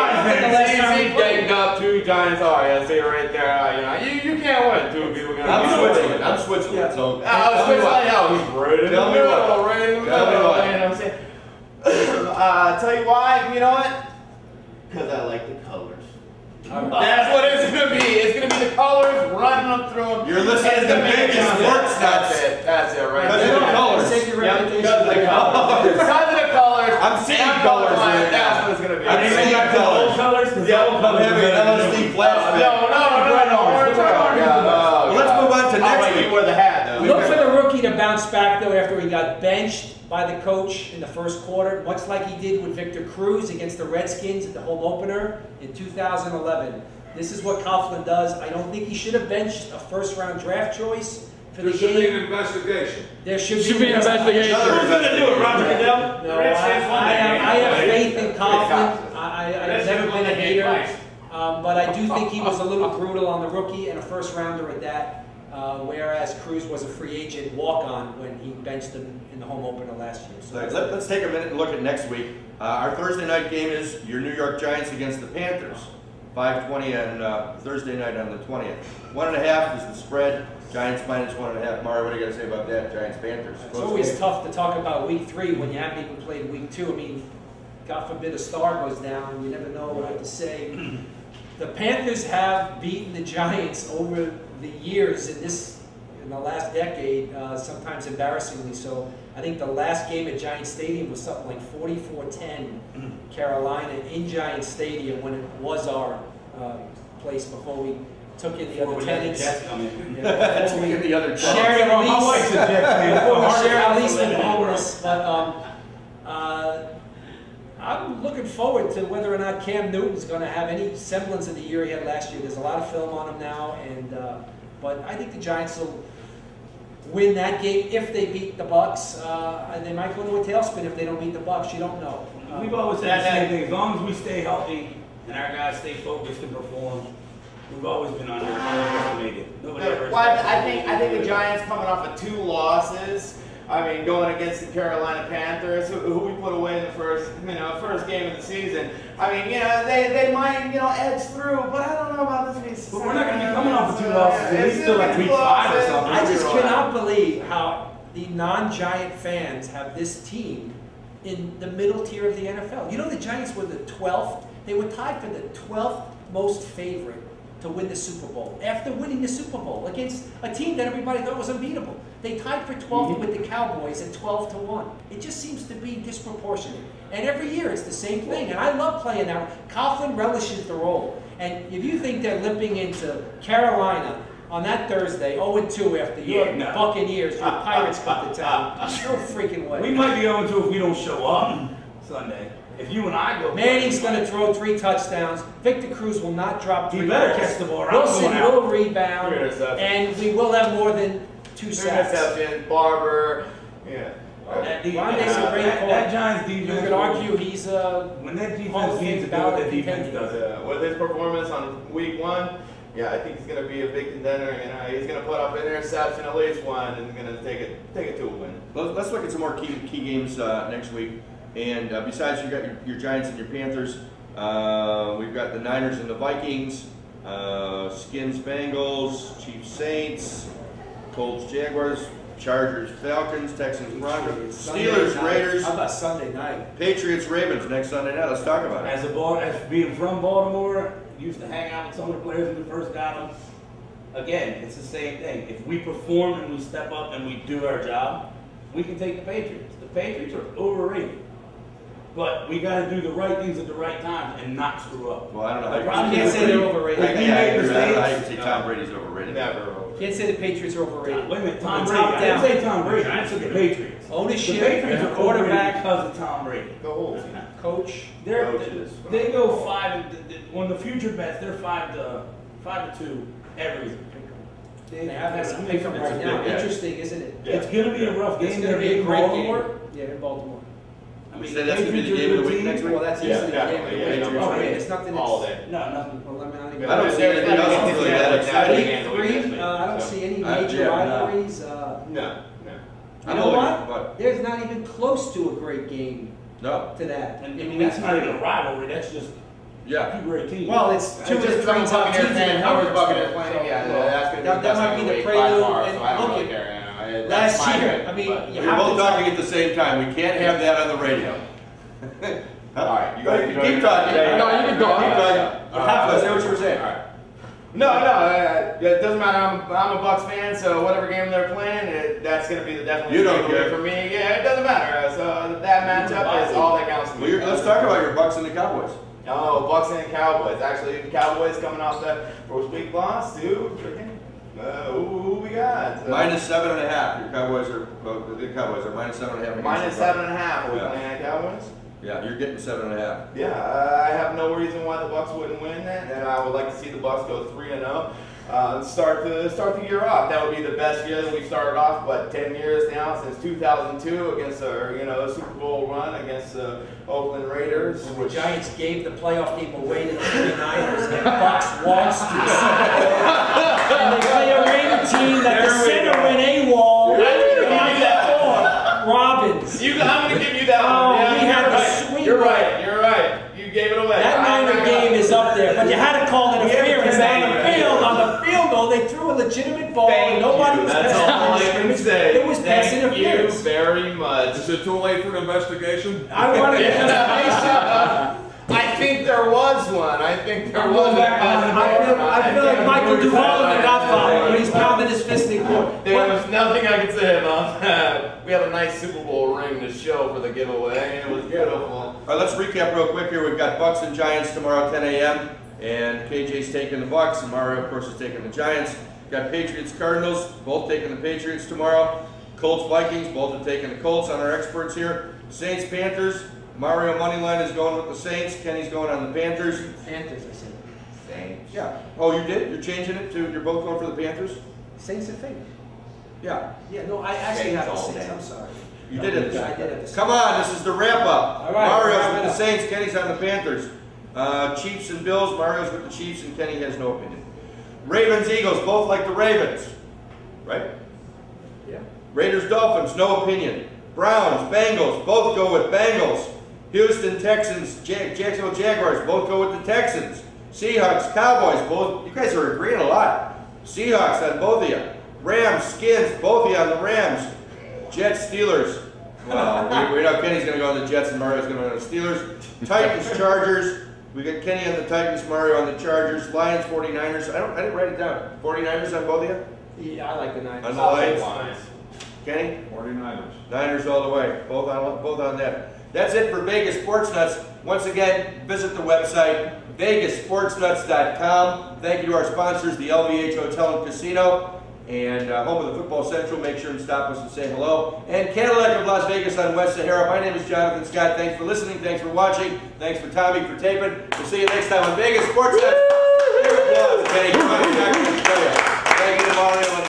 Speaker 6: Getting up 2 Giants. Oh, yeah, I see it right there. You can't win 2 people.
Speaker 1: I'm Switzerland, so
Speaker 6: He's right in the
Speaker 1: Tell me
Speaker 6: middle,
Speaker 1: what.
Speaker 6: right in the
Speaker 1: Tell me
Speaker 6: middle.
Speaker 1: what.
Speaker 6: You know what I'm saying? Tell you why, you know what? Because I like the colors. That's what it's going to be. It's going to be the colors running up through them.
Speaker 1: You're listening to Vegas sports.
Speaker 6: That's it right
Speaker 1: Because
Speaker 6: there.
Speaker 1: of the colors.
Speaker 2: Take your reputation.
Speaker 6: Because of the colors. Because of the colors.
Speaker 1: I'm seeing
Speaker 6: and
Speaker 1: colors right
Speaker 6: That's
Speaker 1: now.
Speaker 6: what it's gonna be.
Speaker 1: I'm
Speaker 5: They
Speaker 1: seeing
Speaker 5: got the old
Speaker 1: colors.
Speaker 5: colors, because
Speaker 6: Yeah,
Speaker 5: the old
Speaker 1: I'm
Speaker 5: colors
Speaker 1: having
Speaker 5: are
Speaker 1: an
Speaker 5: better
Speaker 1: LSD
Speaker 5: than-
Speaker 1: flashback.
Speaker 6: No.
Speaker 1: Well, let's move on to
Speaker 6: Oh,
Speaker 1: next
Speaker 6: wait,
Speaker 1: week.
Speaker 6: you wear the hat though.
Speaker 2: Look for the rookie to bounce back though after he got benched by the coach in the first quarter, much like he did with Victor Cruz against the Redskins at the home opener in 2011. This is what Coughlin does. I don't think he should have benched a first-round draft choice for the
Speaker 3: There should be
Speaker 2: game.
Speaker 3: an investigation.
Speaker 2: There
Speaker 4: Should be an investigation.
Speaker 5: Who's gonna do it, Roger Goodell?
Speaker 2: No, I have faith in Coughlin. I've never been a hater, but I do think he was a little brutal on the rookie and a first-rounder at that. Whereas Cruz was a free agent walk-on when he benched him in the home opener last year. So
Speaker 1: Let's take a minute and look at next week. Our Thursday night game is your New York Giants against the Panthers. 5:20 on Thursday night on the 20th. 1.5 is the spread. Giants minus 1.5. Mario, what do you got to say about that? Giants Panthers.
Speaker 2: it's always tough to talk about week 3 when you haven't even played week 2. I mean, God forbid a star goes down, you never know what to say. The Panthers have beaten the Giants over the years in the last decade, sometimes embarrassingly so. I think the last game at Giant Stadium was something like 44-10 Carolina in Giant Stadium when it was our place before we took in the other tenants.
Speaker 1: That's
Speaker 2: Before we
Speaker 1: the other
Speaker 2: shared a
Speaker 5: My wife's a
Speaker 2: lease.
Speaker 5: Jets fan.
Speaker 2: Before we
Speaker 5: Hard
Speaker 2: share
Speaker 5: to
Speaker 2: a lease with
Speaker 5: live in
Speaker 2: homeless, but I'm looking forward to whether or not Cam Newton's going to have any semblance of the year he had last year. There's a lot of film on him now, and but I think the Giants will win that game if they beat the Bucks. And they might go into a tailspin if they don't beat the Bucks. You don't know.
Speaker 5: We've always said the same thing. As long as we stay healthy and our guys stay focused and perform, we've always been underestimated. Nobody ever.
Speaker 6: Well, I think the Giants coming off of 2 losses. I mean, going against the Carolina Panthers, who we put away in the first game of the season. I mean, they might, edge through, but I don't know about this week.
Speaker 5: But we're not going to be coming off of 2 losses. At least still like week 5 or something.
Speaker 2: I just cannot believe how the non-Giant fans have this team in the middle tier of the NFL. You know, the Giants were the 12th. They were tied for the 12th most favorite to win the Super Bowl after winning the Super Bowl against a team that everybody thought was unbeatable. They tied for 12th with the Cowboys at 12-1. It just seems to be disproportionate. And every year it's the same thing. And I love playing that. Coughlin relishes the role. And if you think they're limping into Carolina on that Thursday, 0-2 after your Buccaneers, your Pirates come to town, no freaking way.
Speaker 5: We might be 0-2 if we don't show up Sunday. If you and I go.
Speaker 2: Manning's going to throw 3 touchdowns. Victor Cruz will not drop 3
Speaker 5: He better
Speaker 2: balls.
Speaker 5: catch the ball.
Speaker 2: Wilson will rebound.
Speaker 6: 3 interceptions.
Speaker 2: And we will have more than 2 sacks.
Speaker 6: Interceptions, Barber, yeah.
Speaker 2: Rondé's a great
Speaker 5: That
Speaker 2: coach.
Speaker 5: Giants
Speaker 2: You
Speaker 5: defense.
Speaker 2: could argue he's a
Speaker 5: When that
Speaker 2: Hall
Speaker 5: defense
Speaker 2: of
Speaker 5: needs to
Speaker 2: Fame
Speaker 5: do what that
Speaker 2: ballot
Speaker 5: defense
Speaker 2: contender.
Speaker 5: does.
Speaker 6: With his performance on week 1, yeah, I think he's going to be a big contender. He's going to put up an interception, at least one, and going to take it to a win.
Speaker 1: Let's look at some more key games next week. And besides, you got your Giants and your Panthers. We've got the Niners and the Vikings, Skins Bengals, Chiefs Saints, Colts Jaguars, Chargers Falcons, Texans Broncos, Steelers Raiders,
Speaker 2: How about Sunday night?
Speaker 1: Patriots Ravens next Sunday night. Let's talk about it.
Speaker 5: As being from Baltimore, used to hang out with some of the players when we first got them. Again, it's the same thing. If we perform and we step up and we do our job, we can take the Patriots. The Patriots are overrated. But we got to do the right things at the right time and not screw up.
Speaker 1: Well, I don't know how
Speaker 2: You
Speaker 1: you
Speaker 2: can't say they're overrated.
Speaker 1: I
Speaker 5: We make
Speaker 1: don't know how you
Speaker 5: mistakes.
Speaker 1: say Tom Brady's overrated.
Speaker 6: Never.
Speaker 2: Can't say the Patriots are overrated.
Speaker 5: Wait a minute, Tom
Speaker 2: From the
Speaker 5: Brady.
Speaker 2: top
Speaker 5: I didn't
Speaker 2: down.
Speaker 5: say Tom Brady. I said the Patriots.
Speaker 2: Ownership,
Speaker 5: The Patriots are overrated
Speaker 2: quarterback,
Speaker 5: because of Tom Brady.
Speaker 6: The whole team.
Speaker 2: coach.
Speaker 6: Coaches.
Speaker 5: They go 5 on the future bets. They're 5-2 every year.
Speaker 2: They have that pick them right now.
Speaker 6: Yeah.
Speaker 2: Interesting, isn't it?
Speaker 6: Yeah.
Speaker 5: It's gonna be a rough game.
Speaker 2: It's going to
Speaker 5: They're
Speaker 2: be a
Speaker 5: in
Speaker 2: great
Speaker 5: Baltimore.
Speaker 2: game. Yeah, in Baltimore.
Speaker 5: I mean,
Speaker 1: Say that's gonna be the
Speaker 5: Patriots
Speaker 1: game
Speaker 5: are
Speaker 1: of the
Speaker 5: a
Speaker 1: week
Speaker 5: team.
Speaker 1: next week?
Speaker 2: Well, that's
Speaker 6: Yeah,
Speaker 2: easily the game
Speaker 6: definitely,
Speaker 2: of the
Speaker 6: yeah,
Speaker 2: week.
Speaker 6: no,
Speaker 2: Oh,
Speaker 6: it's
Speaker 2: it's nothing
Speaker 6: all
Speaker 2: that's...
Speaker 6: day.
Speaker 5: No, nothing.
Speaker 2: Well, I mean, not even...
Speaker 1: I don't see anything else that's really that exciting.
Speaker 2: Week 3, I don't see any major
Speaker 1: yeah,
Speaker 2: rivalries.
Speaker 6: No.
Speaker 2: You know what? There's not even close to a great game
Speaker 1: No.
Speaker 2: to that.
Speaker 5: And I mean, that's not even a rivalry. That's just
Speaker 1: Yeah.
Speaker 5: two great teams.
Speaker 2: Well, it's two of the three top teams in the
Speaker 6: Howard's
Speaker 2: conference.
Speaker 6: Buccaneers playing. Yeah, that's going to
Speaker 2: That
Speaker 6: be
Speaker 2: might be the
Speaker 6: week by
Speaker 2: prelude,
Speaker 6: far,
Speaker 2: and
Speaker 6: so I don't
Speaker 2: look
Speaker 6: really
Speaker 2: at-
Speaker 6: care. That's
Speaker 2: Last
Speaker 6: my
Speaker 2: year,
Speaker 6: pick,
Speaker 2: I mean,
Speaker 6: but-
Speaker 2: you
Speaker 1: We're
Speaker 2: have
Speaker 1: both
Speaker 2: to
Speaker 1: talking at the same time. We can't have that on the radio.
Speaker 6: All right,
Speaker 1: You guys keep talking.
Speaker 4: No, you can go.
Speaker 1: Keep talking.
Speaker 6: You have to say what you were saying.
Speaker 1: All right.
Speaker 6: No, it doesn't matter. I'm a Bucks fan, so whatever game they're playing, that's going to be definitely
Speaker 1: You don't
Speaker 6: a takeaway
Speaker 1: care.
Speaker 6: for me. Yeah, it doesn't matter. So that matchup is all that counts to me.
Speaker 1: Well, let's talk about your Bucks and the Cowboys.
Speaker 6: Oh, Bucks and Cowboys. Actually, the Cowboys coming off that first week loss to who we got?
Speaker 1: -7.5. Your Cowboys are, well, the Cowboys are -7.5.
Speaker 6: -7.5. Are we
Speaker 1: Yeah.
Speaker 6: playing at Cowboys?
Speaker 1: Yeah, you're getting 7.5.
Speaker 6: Yeah, I have no reason why the Bucks wouldn't win that, and I would like to see the Bucks go 3-0. Start the year off. That would be the best year that we've started off. But 10 years now since 2002 against our Super Bowl run against the Oakland Raiders.
Speaker 2: The Giants gave the playoff game away to the 49ers, and Bucks lost to the Super Bowl. And they play a Raider team that the center went AWOL. Robbins.
Speaker 6: I'm going to give you that
Speaker 2: Oh,
Speaker 6: one. Yeah,
Speaker 2: we had
Speaker 6: you're
Speaker 2: the
Speaker 6: right.
Speaker 2: sweet
Speaker 6: You're
Speaker 2: one.
Speaker 6: right. You're right. You gave it away.
Speaker 2: That Niner game is up there, but you had to call it interference on the field. On the field, though, they threw a legitimate ball, and nobody was
Speaker 6: That's all I can say.
Speaker 2: It was pass
Speaker 6: Thank
Speaker 2: interference.
Speaker 6: you very much.
Speaker 3: Is it too late for an investigation?
Speaker 2: I wanted to
Speaker 6: I think there was one. I think there was one.
Speaker 2: I feel like Michael Duvall in The Godfather when he's pounding his fist in court.
Speaker 6: There was nothing I could say about that. We have a nice Super Bowl ring to show for the giveaway. It was beautiful.
Speaker 1: All right, let's recap real quick here. We've got Bucks and Giants tomorrow, 10 a.m. And KJ's taking the Bucks, and Mario, of course, is taking the Giants. Got Patriots, Cardinals, both taking the Patriots tomorrow. Colts, Vikings, both are taking the Colts on our experts here. Saints, Panthers. Mario Moneyline is going with the Saints. Kenny's going on the Panthers.
Speaker 2: Panthers, I said.
Speaker 6: Saints.
Speaker 1: Yeah. Oh, you did? You're changing it to, you're both going for the Panthers?
Speaker 2: Saints and favorite.
Speaker 1: Yeah.
Speaker 2: Yeah, no, I actually
Speaker 6: Saints
Speaker 2: have the
Speaker 6: all
Speaker 2: Saints.
Speaker 6: day.
Speaker 2: I'm sorry.
Speaker 1: You did it.
Speaker 2: I did it.
Speaker 1: Come on, this is the wrap up.
Speaker 2: All right,
Speaker 1: Mario's
Speaker 2: wrap it
Speaker 1: with the
Speaker 2: up.
Speaker 1: Saints, Kenny's on the Panthers. Chiefs and Bills, Mario's with the Chiefs, and Kenny has no opinion. Ravens, Eagles, both like the Ravens. Right?
Speaker 2: Yeah.
Speaker 1: Raiders, Dolphins, no opinion. Browns, Bengals, both go with Bengals. Houston, Texans, Jacksonville Jaguars, both go with the Texans. Seahawks, Cowboys, both, you guys are agreeing a lot. Seahawks on both of you. Rams, Skins, both of you on the Rams. Jets, Steelers. Well, we know Kenny's going to go on the Jets and Mario's going to go on the Steelers. Titans, Chargers. We got Kenny on the Titans, Mario on the Chargers. Lions, 49ers. I didn't write it down. 49ers on both of you?
Speaker 2: Yeah, I like the Niners.
Speaker 1: On the Lions?
Speaker 6: Lions.
Speaker 1: Kenny?
Speaker 3: 49ers.
Speaker 1: Niners all the way. Both on that. That's it for Vegas Sports Nuts. Once again, visit the website, vegassportsnuts.com. Thank you to our sponsors, the LVH Hotel and Casino, and home of the Football Central. Make sure and stop us and say hello. And Cadillac of Las Vegas on West Sahara. My name is Jonathan Scott. Thanks for listening. Thanks for watching. Thanks for Tommy for taping. We'll see you next time on Vegas Sports Nuts. Thank you to Mario.